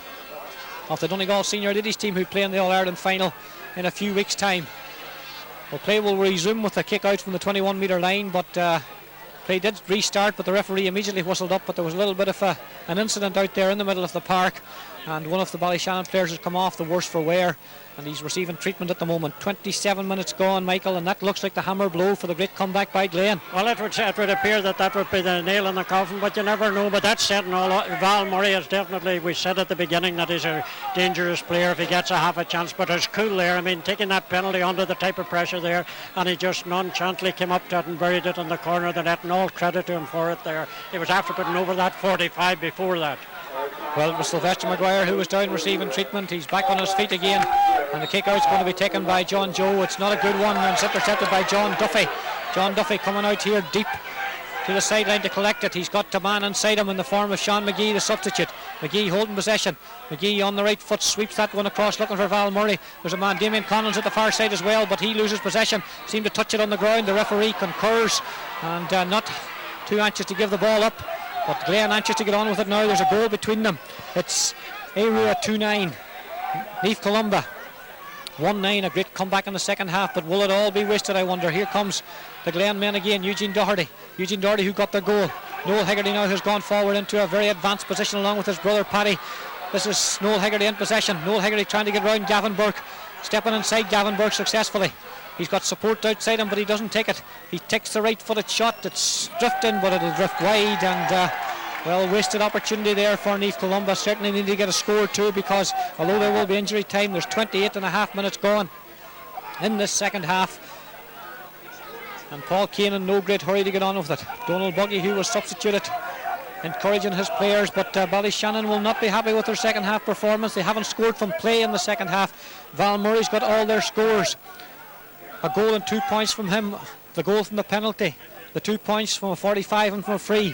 of the Donegal senior ladies team, who play in the All-Ireland final in a few weeks' time. Well, play will resume with a kick out from the 21 metre line, but play did restart, but the referee immediately whistled up, but there was a little bit of an incident out there in the middle of the park, and one of the Ballyshannon players has come off, the worse for wear, and he's receiving treatment at the moment. 27 minutes gone, Michael, and that looks like the hammer blow for the great comeback by Glen. Well, it would appear that would be the nail in the coffin, but you never know. But that's said and all, Val Murray is definitely, we said at the beginning that he's a dangerous player if he gets a half a chance, but it's cool there. I mean, taking that penalty under the type of pressure there, and he just nonchalantly came up to it and buried it in the corner of the net, and all credit to him for it there. He was after putting over that 45 before that. Well, it was Sylvester Maguire who was down receiving treatment. He's back on his feet again, and the kick out's going to be taken by John Joe. It's not a good one, and it's intercepted by John Duffy. John Duffy coming out here deep to the sideline to collect it. He's got a man inside him in the form of Sean McGee, the substitute. McGee holding possession. McGee on the right foot sweeps that one across, looking for Val Murray. There's a man, Damien Collins, at the far side as well, but he loses possession. Seemed to touch it on the ground. The referee concurs, and not too anxious to give the ball up, but Glen anxious to get on with it now. There's a goal between them. It's Aodh 2-9, Naomh Columba 1-9. A great comeback in the second half, but will it all be wasted, I wonder? Here comes the Glen men again. Eugene Doherty who got their goal. Noel Hegarty now has gone forward into a very advanced position along with his brother Paddy. This is Noel Hegarty in possession. Noel Hegarty trying to get round Gavin Burke, stepping inside Gavin Burke successfully. He's got support outside him, but he doesn't take it. He takes the right-footed shot. It's drifting, but it'll drift wide, and well, wasted opportunity there for Naomh Columba. Certainly need to get a score too, because although there will be injury time, there's 28 and a half minutes gone in this second half, and Paul Kane in no great hurry to get on with it. Donald Buggy, who was substituted, encouraging his players, but Ballyshannon will not be happy with their second half performance. They haven't scored from play in the second half. Val Murray's got all their scores. A goal and 2 points from him, the goal from the penalty, the 2 points from a 45 and from a free.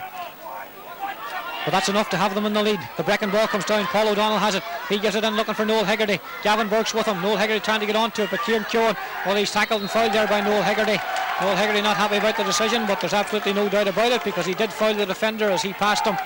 But that's enough to have them in the lead. The Brecon ball comes down. Paul O'Donnell has it. He gives it in looking for Noel Hegarty. Gavin Burke's with him. Noel Hegarty trying to get onto it, but Kieran Keoghan, well, he's tackled and fouled there by Noel Hegarty. Noel Hegarty not happy about the decision, but there's absolutely no doubt about it, because he did foul the defender as he passed him.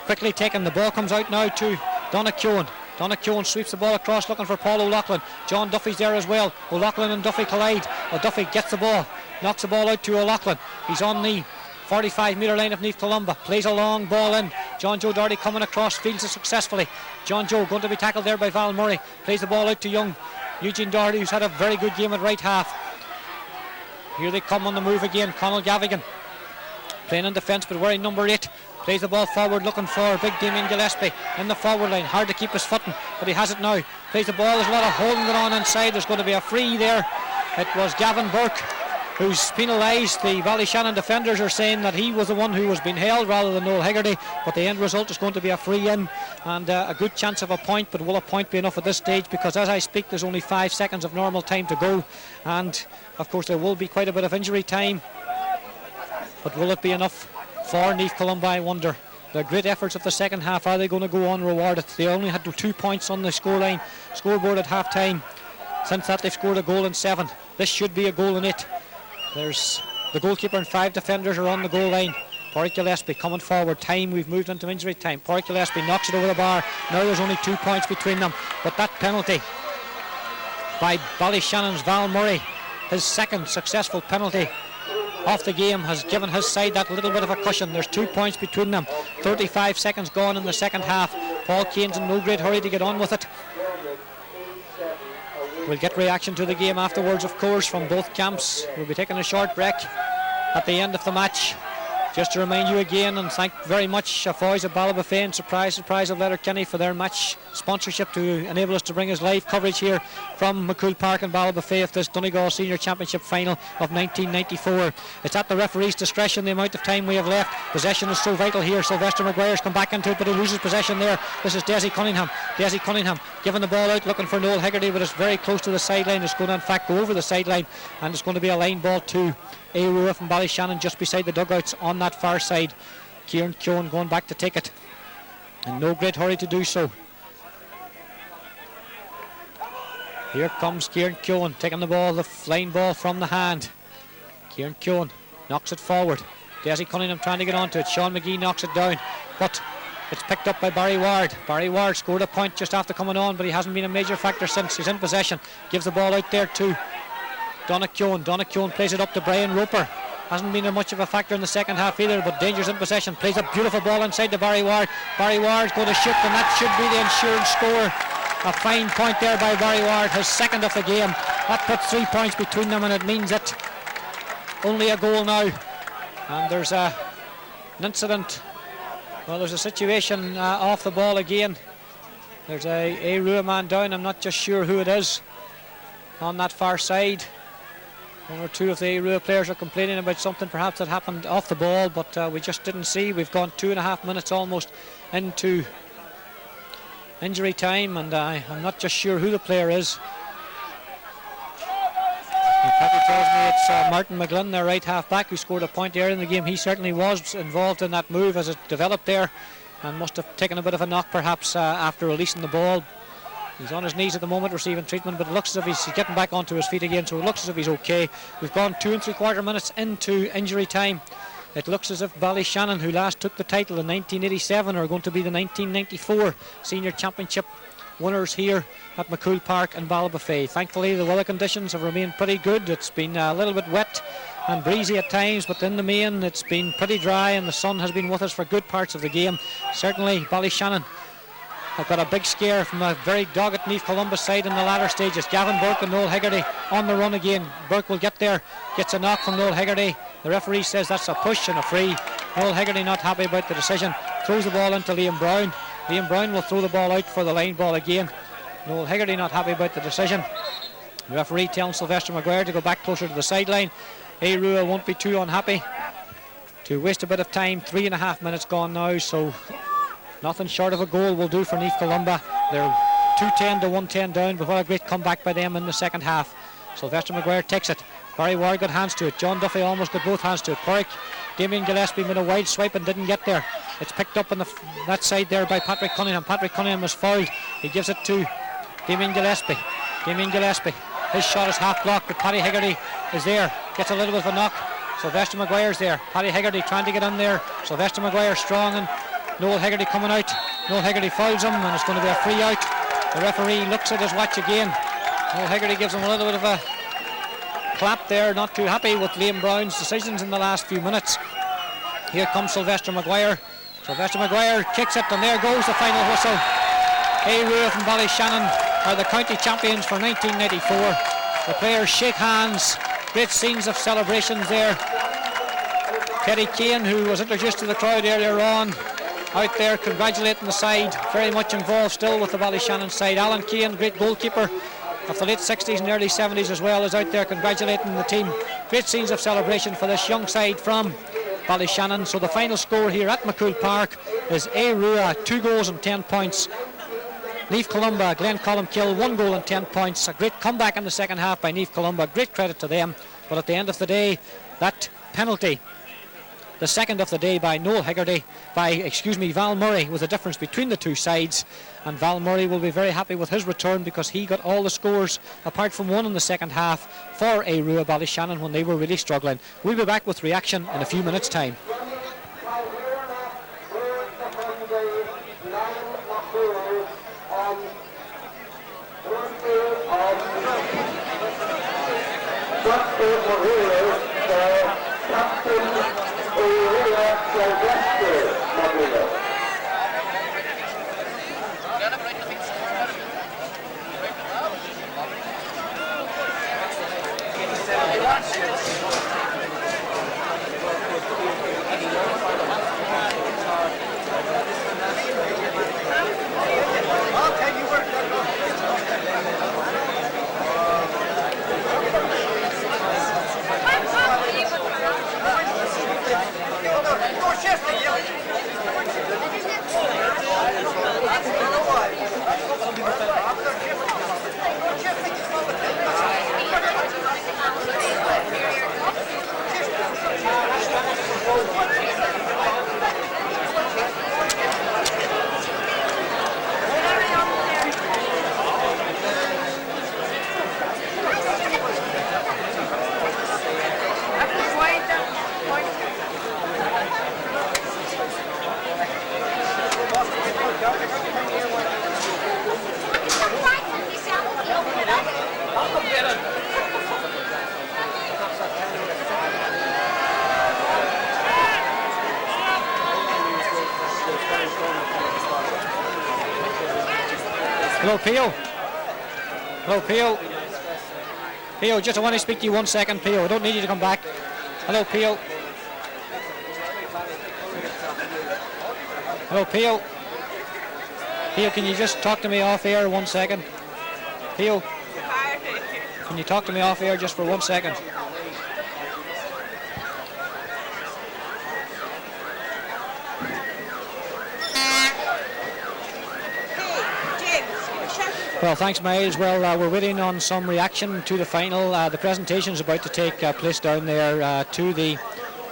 Quickly taken. The ball comes out now to Donna Keoghan. Donna Keoghan sweeps the ball across looking for Paul O'Loughlin. John Duffy's there as well. O'Loughlin and Duffy collide. Duffy gets the ball, knocks the ball out to O'Loughlin. He's on the 45 metre line of Naomh Columba. Plays a long ball in. John Joe Doherty coming across, fields it successfully. John Joe going to be tackled there by Val Murray. Plays the ball out to young Eugene Doherty, who's had a very good game at right half. Here they come on the move again. Conal Gavigan playing in defence, but wearing number 8. Plays the ball forward looking for big Damien Gillespie in the forward line. Hard to keep his footing, but he has it now. Plays the ball. There's a lot of holding going on inside. There's going to be a free there. It was Gavin Burke who's penalised. The Ballyshannon defenders are saying that he was the one who was being held rather than Noel Hegarty, but the end result is going to be a free in, and a good chance of a point. But will a point be enough at this stage? Because as I speak, there's only 5 seconds of normal time to go, and of course there will be quite a bit of injury time, but will it be enough for Naomh Columba, I wonder? The great efforts of the second half, are they going to go unrewarded? They only had 2 points on the scoreboard at half time. Since that, they've scored a goal and 7. This should be a goal and 8. There's the goalkeeper and 5 defenders are on the goal line. Pádraig Gillespie coming forward. Time, we've moved into injury time. Pádraig Gillespie knocks it over the bar. Now there's only 2 points between them. But that penalty by Ballyshanon's Val Murray, his second successful penalty off the game, has given his side that little bit of a cushion. There's 2 points between them. 35 seconds gone in the second half. Paul Kane's in no great hurry to get on with it. We'll get reaction to the game afterwards, of course, from both camps. We'll be taking a short break at the end of the match. Just to remind you again, and thank very much Foy's of Ballybofey and Surprise of Letterkenny for their match sponsorship to enable us to bring us live coverage here from McCumhaill Park and Ballybofey of this Donegal Senior Championship final of 1994. It's at the referee's discretion the amount of time we have left. Possession is so vital here. Sylvester McGuire's come back into it, but he loses possession there. This is Dessie Cunningham. Dessie Cunningham giving the ball out, looking for Noel Hegarty, but it's very close to the sideline. It's going to in fact go over the sideline, and it's going to be a line ball to Aodh from Ballyshannon just beside the dugouts on that far side. Kieran Keown going back to take it, in no great hurry to do so. Here comes Kieran Keown taking the ball, the line ball from the hand. Kieran Keown knocks it forward. Dessie Cunningham trying to get onto it. Sean McGee knocks it down, but it's picked up by Barry Ward. Barry Ward scored a point just after coming on, but he hasn't been a major factor since. He's in possession, gives the ball out there to Donagh Keown. Donagh Keown plays it up to Brian Roper. Hasn't been much of a factor in the second half either, but Danger's in possession. Plays a beautiful ball inside to Barry Ward. Barry Ward's going to shoot, and that should be the ensured score. A fine point there by Barry Ward, his second of the game. That puts 3 points between them, and it means that only a goal now. And there's an incident. Well, there's a situation off the ball again. There's a Rua man down. I'm not just sure who it is on that far side. One or two of the Rua players are complaining about something perhaps that happened off the ball, but we just didn't see. We've gone 2.5 minutes almost into injury time, and I'm not just sure who the player is. Packie tells me it's Martin McGlynn, their right half back, who scored a point earlier in the game. He certainly was involved in that move as it developed there, and must have taken a bit of a knock perhaps after releasing the ball. He's on his knees at the moment receiving treatment, but it looks as if he's getting back onto his feet again, so it looks as if he's okay. We've gone 2 3/4 minutes into injury time. It looks as if Ballyshannon, who last took the title in 1987, are going to be the 1994 Senior Championship winners here at McCumhaill Park and Ballybofey. Thankfully the weather conditions have remained pretty good. It's been a little bit wet and breezy at times, but in the main it's been pretty dry, and the sun has been with us for good parts of the game. Certainly Ballyshannon have got a big scare from a very dogged Naomh Columba side in the latter stages. Gavin Burke and Noel Hegarty on the run again. Burke will get there, gets a knock from Noel Hegarty. The referee says that's a push and a free. Noel Hegarty not happy about the decision, throws the ball into Liam Brown. Liam Brown will throw the ball out for the line ball again. Noel Hegarty not happy about the decision. The referee telling Sylvester McGuire to go back closer to the sideline. Aodh won't be too unhappy to waste a bit of time. 3.5 minutes gone now, so nothing short of a goal will do for Naomh Columba. They're 210 to 110 down, but what a great comeback by them in the second half. Sylvester McGuire takes it. Barry Ward got hands to it. John Duffy almost got both hands to it. Porrick, Damien Gillespie made a wide swipe and didn't get there. It's picked up on that side there by Patrick Cunningham. Patrick Cunningham was fouled. He gives it to Damien Gillespie. Damien Gillespie. His shot is half blocked, but Paddy Hegarty is there. Gets a little bit of a knock. Sylvester McGuire's there. Paddy Hegarty trying to get in there. Sylvester McGuire strong, and Noel Hegarty coming out. Noel Hegarty fouls him, and it's going to be a free out. The referee looks at his watch again. Noel Hegarty gives him a little bit of a clap there, not too happy with Liam Brown's decisions in the last few minutes. Here comes Sylvester McGuire. Sylvester McGuire kicks it, and there goes the final whistle. Aodh from Ballyshannon are the county champions for 1994. The players shake hands. Great scenes of celebrations there. Terry Kane, who was introduced to the crowd earlier on, out there congratulating the side, very much involved still with the Ballyshannon side. Alan Kane, great goalkeeper of the late 60s and early 70s as well, is out there congratulating the team. Great scenes of celebration for this young side from Ballyshannon. So the final score here at McCumhaill Park is Aodh 2 goals and 10 points. Naomh Columba, Glen Columkill 1 goal and 10 points. A great comeback in the second half by Naomh Columba, great credit to them. But at the end of the day, that penalty, the second of the day by Val Murray, was the difference between the two sides, and Val Murray will be very happy with his return because he got all the scores apart from one in the second half for Aodh Ballyshannon when they were really struggling. We'll be back with reaction in a few minutes' time. goal on Thursday of Thursday for Wales, Captain Aodh Sylvester McGee. Hello, Pio. Hello, Pio. Pio, just I want to speak to you 1 second, Pio. I don't need you to come back. Hello, Pio. Hello, Pio. Pio, can you just talk to me off air 1 second? Pio, can you talk to me off air just for 1 second? Well, thanks, Miles. Well, we're waiting on some reaction to the final. The presentation is about to take place down there to the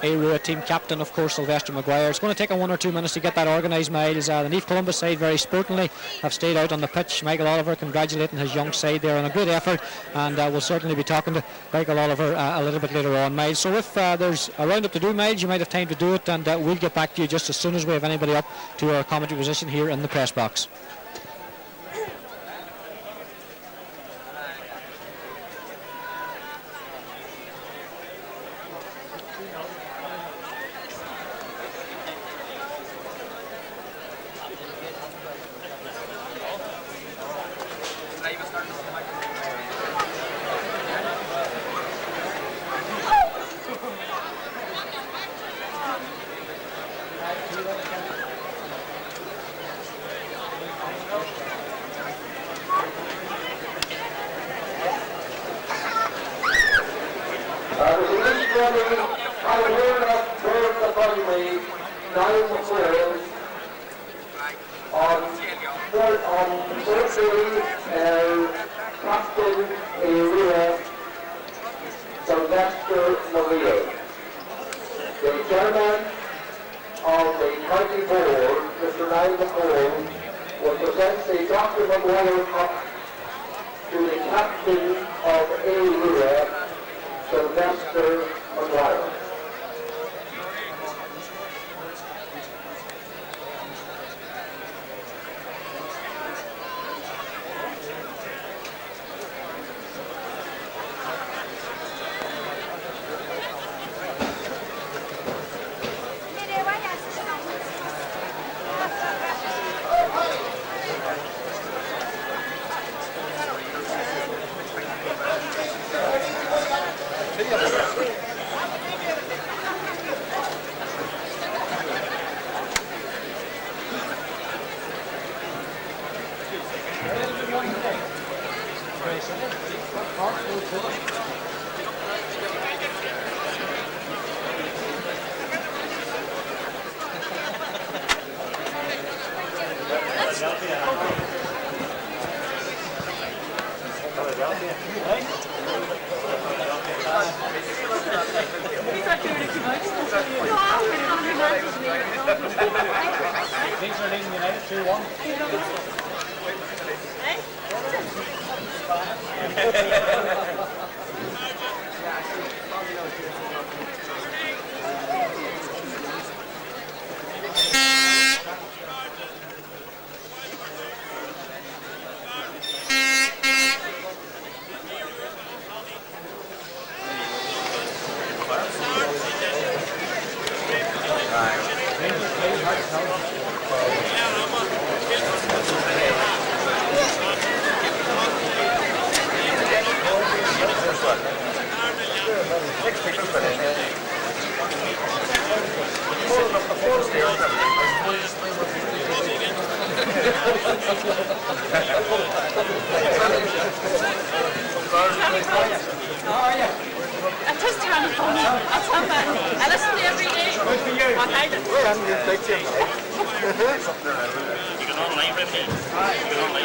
Aodh team captain, of course, Sylvester Maguire. It's going to take 1 or 2 minutes to get that organised, Miles. The Naomh Columba side very sportingly have stayed out on the pitch. Michael Oliver congratulating his young side there on a good effort, and we'll certainly be talking to Michael Oliver a little bit later on, Miles. So if there's a round-up to do, Miles, you might have time to do it, and we'll get back to you just as soon as we have anybody up to our commentary position here in the press box. Things are leading United 2-1. I just trying to phone up. I listen to you every day on Highland. You can online with me. You can online.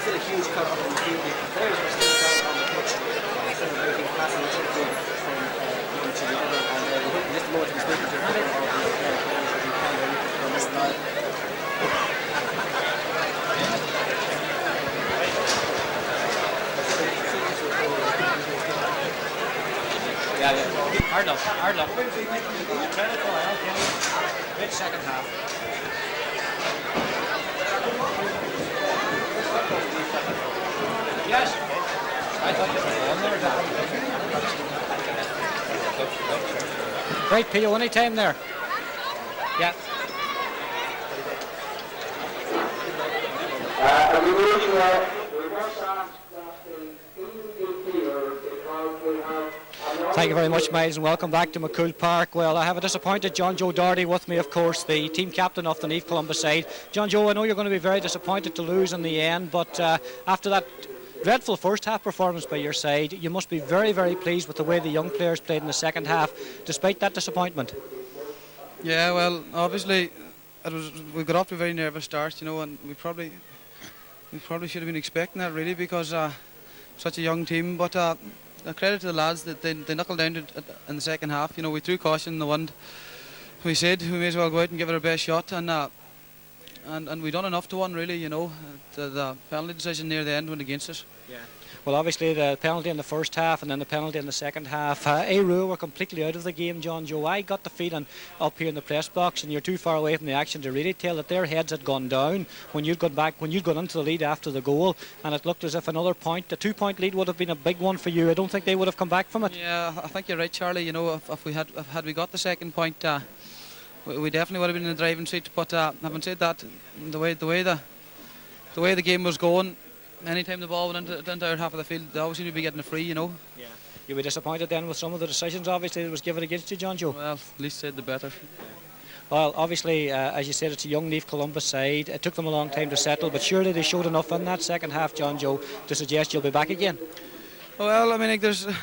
Still a huge cut off on the field. The players were still down on the pitch, celebrating, passing each other from one to the other. And we're hoping just a moment to be speaking to another of the players as we can from this line. Yeah. Hard luck. Good second half. Yes. I thought you were on there. Great PO any time there. Yeah. We must ask that the team here because we have. Thank you very much, Miles, and welcome back to McCumhaill Park. Well, I have a disappointed John Joe Doherty with me, of course, the team captain of the Naomh Columba side. John Joe, I know you're going to be very disappointed to lose in the end, but after that dreadful first half performance by your side, you must be very, very pleased with the way the young players played in the second half, despite that disappointment. Yeah, well, obviously, we got off to a very nervous start, you know, and we probably should have been expecting that, really, because such a young team, but credit to the lads that they knuckled down in the second half. You know, we threw caution in the wind. We said we may as well go out and give it our best shot, and we done enough to win, really. You know, the penalty decision near the end went against us. Yeah. Well, obviously the penalty in the first half and then the penalty in the second half. Aodh were completely out of the game, John Joe. I got the feeling up here in the press box, and you're too far away from the action to really tell that their heads had gone down when you'd gone back, when you'd gone into the lead after the goal, and it looked as if another point, a 2-point lead, would have been a big one for you. I don't think they would have come back from it. Yeah, I think you're right, Charlie. You know, if we had we got the second point, we definitely would have been in the driving seat. But having said that, the way the game was going, anytime the ball went into our half of the field, they always seem to be getting a free, you know. Yeah. You were disappointed then with some of the decisions, obviously, that was given against you, John Joe? Well, least said the better. Well, obviously, as you said, it's a young Naomh Columba side. It took them a long time to settle, but surely they showed enough in that second half, John Joe, to suggest you'll be back again. Well, I mean, like, there's a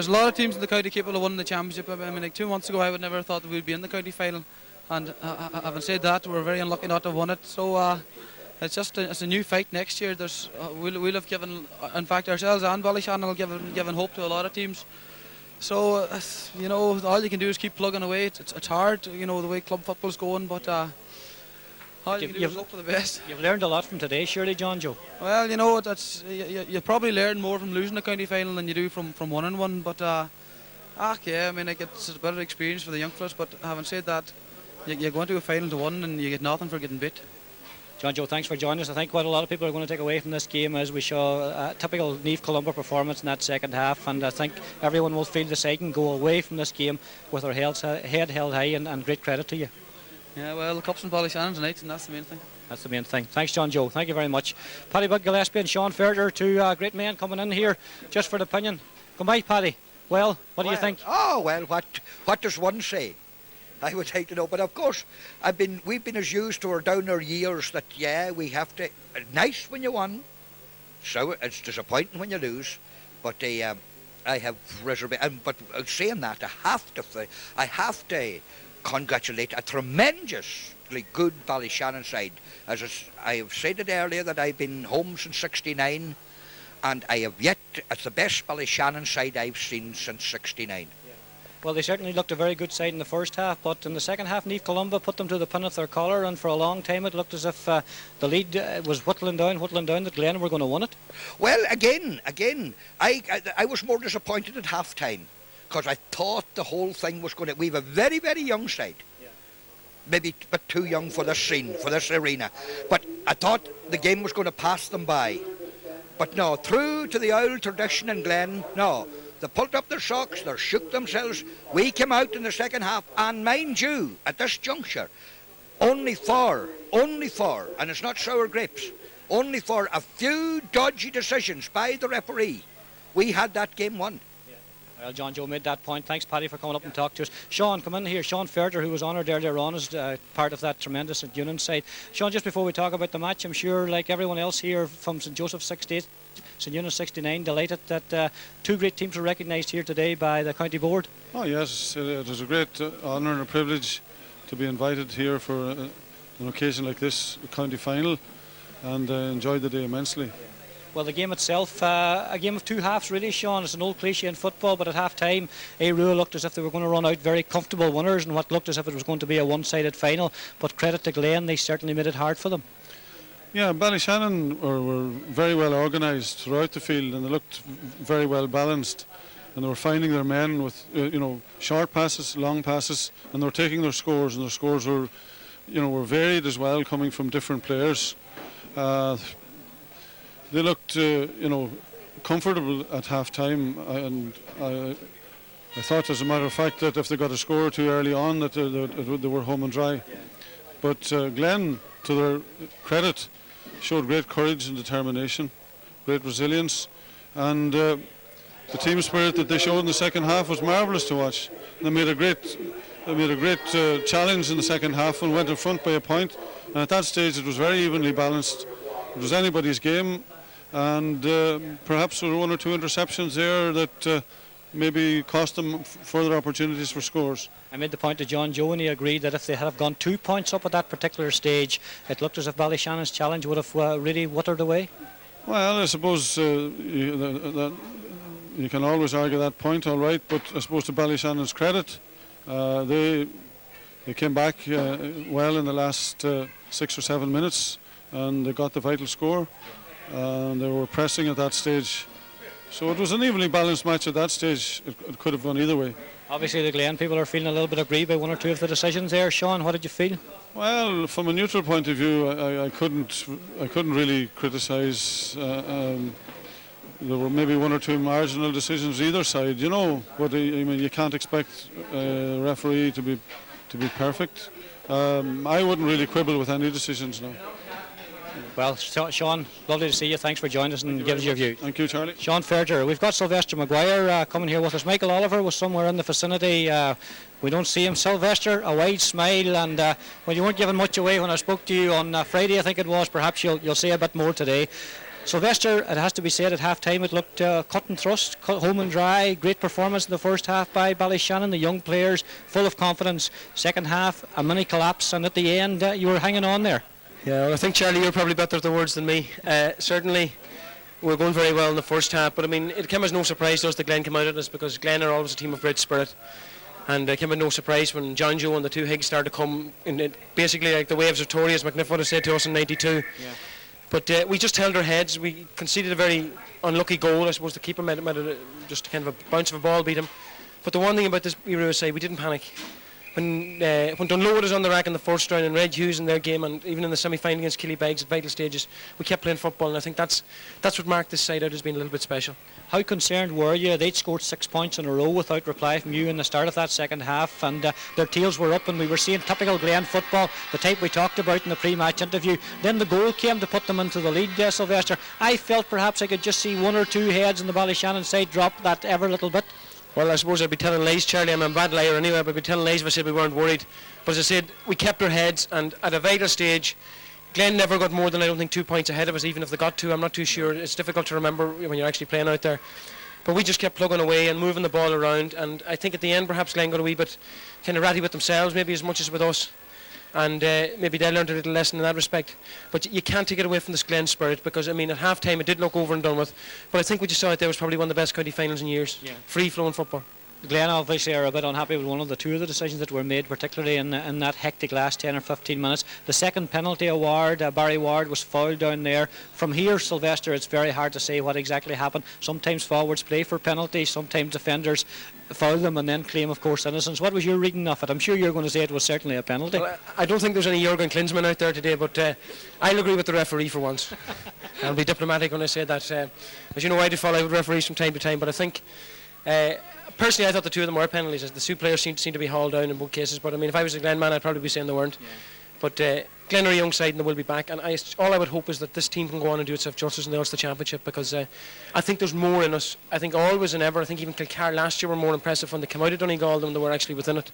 lot of teams in the county capable of winning the championship. I mean, like 2 months ago, I would never have thought that we'd be in the county final, and having said that, we're very unlucky not to have won it. So it's a new fight next year. We'll have given, in fact, ourselves and Ballyshannon have given hope to a lot of teams. So you know, all you can do is keep plugging away. It's hard, you know, the way club football's going, but all you can do is hope for the best. You've learned a lot from today, surely, John Joe? Well, you know, you probably learn more from losing the county final than you do from winning one. But yeah, I mean, like, it's a better experience for the young fellas. But having said that, you go into a final to win and you get nothing for getting beat. John Joe, thanks for joining us. I think what a lot of people are going to take away from this game is we saw a typical Naomh Columba performance in that second half, and I think everyone will feel the side and go away from this game with their head held high, and great credit to you. Yeah, well, the cup's in Ballyshannon tonight, and that's the main thing. That's the main thing. Thanks, John Joe. Thank you very much. Paddy Bug Gillespie and Sean Ferder, two great men coming in here just for the opinion. Come by, Paddy. Well, what do you think? Oh, well, what does one say? I would hate to know, but of course, we've been as used to down our years that, yeah, we have to. Nice when you won, so it's disappointing when you lose. But I have reservation. But saying that, I have to congratulate a tremendously good Ballyshannon side. As I have said it earlier, that I've been home since '69, and I have yet. It's the best Ballyshannon side I've seen since '69. Well, they certainly looked a very good side in the first half, but in the second half, Naomh Columba put them to the pin of their collar, and for a long time it looked as if the lead was whittling down, that Glen were going to win it. Well, again, I was more disappointed at half-time, because I thought the whole thing was going to... We have a very, very young side. Yeah. Maybe a bit too young for this scene, for this arena. But I thought the game was going to pass them by. But no, through to the old tradition in Glen, no. They pulled up their socks, they shook themselves. We came out in the second half, and mind you, at this juncture, only for, and it's not sour grapes, only for a few dodgy decisions by the referee, we had that game won. Well, John Joe made that point. Thanks, Paddy, for coming up and talk to us. Sean, come in here. Sean Ferder, who was honoured earlier on as part of that tremendous St Union side. Sean, just before we talk about the match, I'm sure, like everyone else here from St Joseph 68, St Union 69, delighted that two great teams were recognised here today by the county board. Oh yes, it is a great honour and a privilege to be invited here for an occasion like this, the county final, and enjoyed the day immensely. Well, the game itself, a game of two halves really, Sean. It's an old cliche in football, but at half-time, Aodh looked as if they were going to run out very comfortable winners and what looked as if it was going to be a one-sided final. But credit to Glen, they certainly made it hard for them. Yeah, Ballyshannon were very well organised throughout the field, and they looked very well balanced. And they were finding their men with, short passes, long passes, and they were taking their scores, and their scores were, were varied as well, coming from different players. They looked, comfortable at half-time, and I thought, as a matter of fact, that if they got a score or two early on, that they were home and dry. But Glen, to their credit, showed great courage and determination, great resilience, and the team spirit that they showed in the second half was marvellous to watch. They made a great challenge in the second half and went in front by a point. And at that stage, it was very evenly balanced. It was anybody's game. And perhaps there were one or two interceptions there that maybe cost them further opportunities for scores. I made the point to John Joe, and he agreed that if they had gone 2 points up at that particular stage, it looked as if Ballyshanon's challenge would have really watered away. Well, I suppose you can always argue that point, all right, but I suppose to Ballyshanon's credit, they came back well in the last 6 or 7 minutes, and they got the vital score. And they were pressing at that stage, so it was an evenly balanced match at that stage. It could have gone either way. Obviously the Glen people are feeling a little bit aggrieved by one or two of the decisions there. Sean, what did you feel? Well, from a neutral point of view, I couldn't really criticise. There were maybe one or two marginal decisions either side, but I mean, you can't expect a referee to be perfect. I wouldn't really quibble with any decisions now. Well, Sean, lovely to see you. Thanks for joining us and giving us your view. Thank you, Charlie. Sean Ferger. We've got Sylvester Maguire coming here with us. Michael Oliver was somewhere in the vicinity. We don't see him. Sylvester, a wide smile, and well, you weren't giving much away when I spoke to you on Friday, I think it was. Perhaps you'll say a bit more today. Sylvester, it has to be said, at half-time it looked cut and thrust, home and dry. Great performance in the first half by Ballyshannon, the young players, full of confidence. Second half, a mini collapse, and at the end, you were hanging on there. Yeah, well, I think, Charlie, you're probably better at the words than me. Certainly, we were going very well in the first half, but I mean, it came as no surprise to us that Glen came out at us, because Glen are always a team of great spirit. And it came as no surprise when John Joe and the two Higgs started to come, basically like the waves of Tory, as McNiff would have said to us in '92. Yeah. But we just held our heads. We conceded a very unlucky goal, I suppose, to keep him at just kind of a bounce of a ball beat him. But the one thing about this Aodh side, we didn't panic. When Donegal was on the rack in the first round and Red Hughes in their game, and even in the semi-final against Killybegs at vital stages, we kept playing football, and I think that's what marked this side out as being a little bit special. How concerned were you? They'd scored 6 points in a row without reply from you in the start of that second half, and their tails were up, and we were seeing typical Glen football, the type we talked about in the pre-match interview. Then the goal came to put them into the lead, Sylvester. I felt perhaps I could just see one or two heads on the Ballyshannon side drop that ever little bit. Well, I suppose I'd be telling lies, Charlie. I'm a bad liar anyway, but I'd be telling lies if I said we weren't worried. But as I said, we kept our heads, and at a vital stage, Glen never got more than, I don't think, 2 points ahead of us, even if they got 2. I'm not too sure. It's difficult to remember when you're actually playing out there. But we just kept plugging away and moving the ball around, and I think at the end perhaps Glen got a wee bit kind of ratty with themselves, maybe as much as with us. And maybe they learned a little lesson in that respect. But you can't take it away from this Glen spirit, because I mean, at half time it did look over and done with, but I think what you saw out there was probably one of the best county finals in years. Yeah. Free flowing football. Glen obviously are a bit unhappy with one of the two of the decisions that were made, particularly in that hectic last 10 or 15 minutes. The second penalty award, Barry Ward was fouled down there. From here, Sylvester, it's very hard to say what exactly happened. Sometimes forwards play for penalties, sometimes defenders foul them and then claim, of course, innocence. What was your reading of it? I'm sure you're going to say it was certainly a penalty. Well, I don't think there's any Jurgen Klinsmann out there today, but I'll agree with the referee for once. I'll be diplomatic when I say that. As you know, I do follow with referees from time to time, but I think personally I thought the two of them were penalties. The two players seemed to be hauled down in both cases, but I mean, if I was a Glen man, I'd probably be saying they weren't. But Glen are a young side and they will be back, and all I would hope is that this team can go on and do itself justice in the Ulster Championship, because I think there's more in us. I think always and ever, I think even Kilcar last year were more impressive when they came out of Donegal than they were actually within it.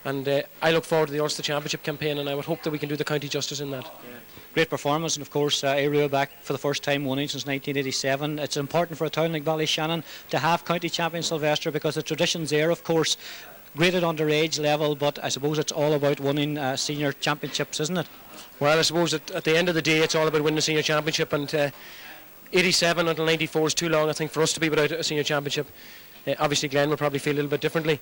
And I look forward to the Ulster Championship campaign, and I would hope that we can do the county justice in that. Yeah. Great performance, and of course Aodh back for the first time winning since 1987. It's important for a town like Ballyshannon to have county champion Sylvester, because the tradition's there, of course, great at underage level, but I suppose it's all about winning senior championships, isn't it? Well, I suppose at the end of the day it's all about winning the senior championship, and 87 until 94 is too long, I think, for us to be without a senior championship. Obviously Glen will probably feel a little bit differently,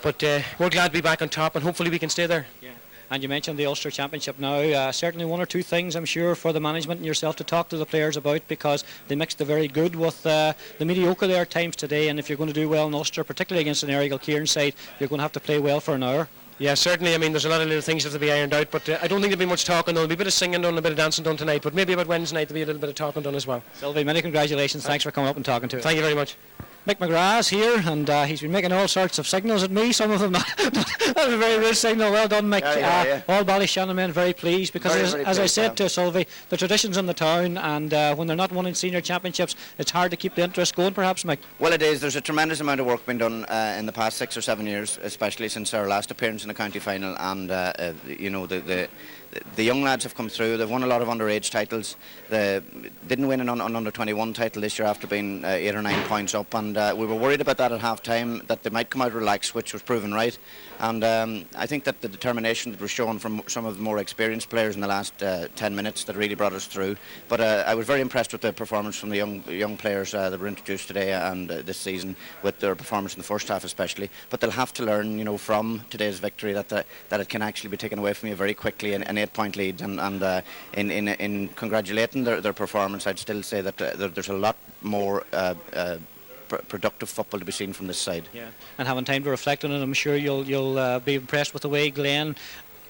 but we're glad to be back on top, and hopefully we can stay there. Yeah. And you mentioned the Ulster Championship now. Certainly one or two things, I'm sure, for the management and yourself to talk to the players about, because they mixed the very good with the mediocre there at times today. And if you're going to do well in Ulster, particularly against an Errigal Kieran side, you're going to have to play well for an hour. Yeah, certainly. I mean, there's a lot of little things that have to be ironed out, but I don't think there'll be much talking. There'll be a bit of singing done, a bit of dancing done tonight, but maybe about Wednesday night there'll be a little bit of talking done as well. Sylvie, many congratulations. Thanks for coming up and talking to us. Thank you very much. Mick McGrath's here, and he's been making all sorts of signals at me, some of them not. That's a very rude signal. Well done, Mick. Yeah. All Ballyshannon men very pleased, because very as I pleased, said to Sylvie, the traditions in the town, and when they're not winning senior championships, it's hard to keep the interest going, perhaps, Mick. Well, it is. There's a tremendous amount of work being done in the past 6 or 7 years, especially since our last appearance in the county final, and you know, the young lads have come through. They've won a lot of underage titles. They didn't win an under-21 title this year after being 8 or 9 points up, and we were worried about that at half-time, that they might come out relaxed, which was proven right. And I think that the determination that was shown from some of the more experienced players in the last 10 minutes that really brought us through. But I was very impressed with the performance from the young players that were introduced today and this season, with their performance in the first half especially. But they'll have to learn, you know, from today's victory that it can actually be taken away from you very quickly, an 8-point lead. And in congratulating their performance, I'd still say that there's a lot more productive football to be seen from this side. Yeah, and having time to reflect on it, I'm sure you'll be impressed with the way Glen,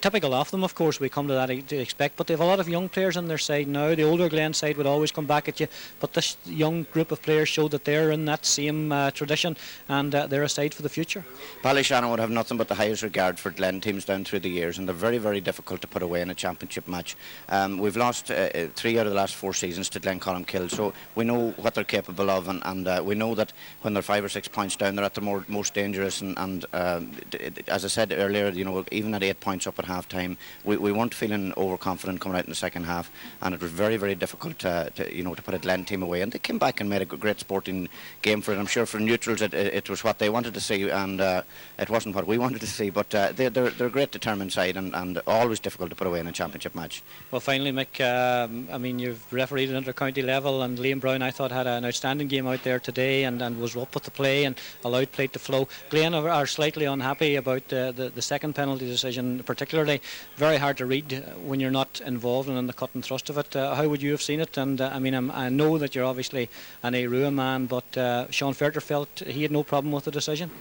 typical of them, of course, we come to that to expect, but they have a lot of young players on their side now. The older Glen side would always come back at you, but this young group of players showed that they're in that same tradition, and they're a side for the future. Ballyshannon would have nothing but the highest regard for Glen teams down through the years, and they're very, very difficult to put away in a championship match. We've lost 3 out of the last 4 seasons to Glencolumkill, so we know what they're capable of, and we know that when they're 5 or 6 points down, they're at the most dangerous, and as I said earlier, you know, even at 8 points up at half-time, we weren't feeling overconfident coming out in the second half, and it was very, very difficult to put a Glen team away. And they came back and made a great sporting game for it. I'm sure for neutrals it was what they wanted to see, and it wasn't what we wanted to see. But they're a great determined side, and always difficult to put away in a championship match. Well, finally, Mick, I mean, you've refereed at inter-county level, and Liam Brown, I thought, had an outstanding game out there today, and was up with the play and allowed play to flow. Glen are slightly unhappy about the second penalty decision, particularly. Very hard to read when you're not involved and in the cut and thrust of it. How would you have seen it? And I mean, I know that you're obviously an Aodh man, but Sean Ferter felt he had no problem with the decision.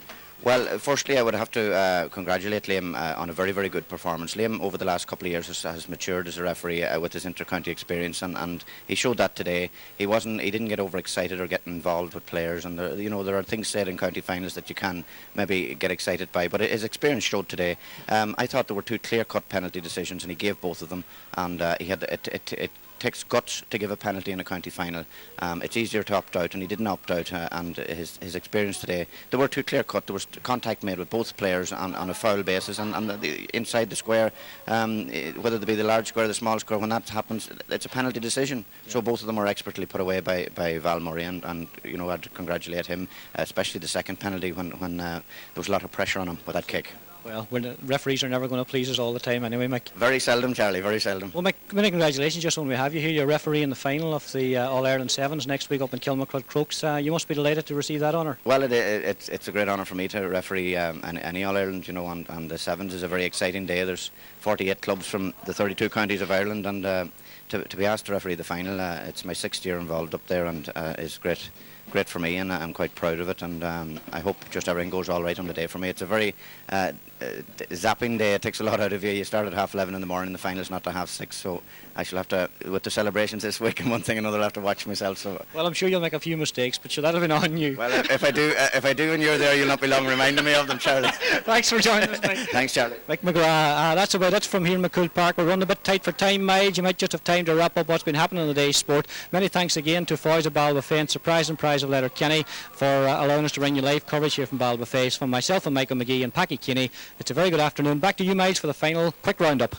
Well, firstly, I would have to congratulate Liam on a very, very good performance. Liam, over the last couple of years, has matured as a referee with his inter-county experience, and he showed that today. He didn't get overexcited or get involved with players, and there are things said in county finals that you can maybe get excited by, but his experience showed today. I thought there were 2 clear-cut penalty decisions, and he gave both of them, and he had it takes guts to give a penalty in a county final. It's easier to opt out, and he didn't opt out, and his experience today, there were 2 clear cut. There was contact made with both players on a foul basis, and inside the square, whether it be the large square or the small square, when that happens, it's a penalty decision. Yeah. So both of them were expertly put away by Val Murray, and you know, I'd congratulate him, especially the second penalty when there was a lot of pressure on him with that kick. Well, the referees are never going to please us all the time anyway, Mick. Very seldom, Charlie, very seldom. Well, Mick, many congratulations just when we have you here. You're referee in the final of the All-Ireland Sevens next week up in Kilmacud Crokes. You must be delighted to receive that honour. Well, it's a great honour for me to referee any All-Ireland, you know, and the Sevens is a very exciting day. There's 48 clubs from the 32 counties of Ireland, and to be asked to referee the final, it's my 6th year involved up there, and is great for me, and I'm quite proud of it, and I hope just everything goes all right on the day for me. It's a very zapping day. It takes a lot out of you. You start at 11:30 in the morning, the final's not to 6:30, so I shall have to, with the celebrations this week and one thing and another, I'll have to watch myself. So well, I'm sure you'll make a few mistakes, but sure, that'll be on you. Well, if I do and you're there, you'll not be long reminding me of them, Charlie. Thanks for joining us, Mike. Thanks, Charlie. Mike McGrath, that's about it from here in McCumhaill Park. We're running a bit tight for time, Miles. You might just have time to wrap up what's been happening in the day's sport. Many thanks again to Foyes of Ballybofey and Surprise and Prize of Letterkenny for allowing us to bring you live coverage here from Ballybofey. From myself and Michael McGee and Packie Keeney, it's a very good afternoon. Back to you, Miles, for the final quick roundup.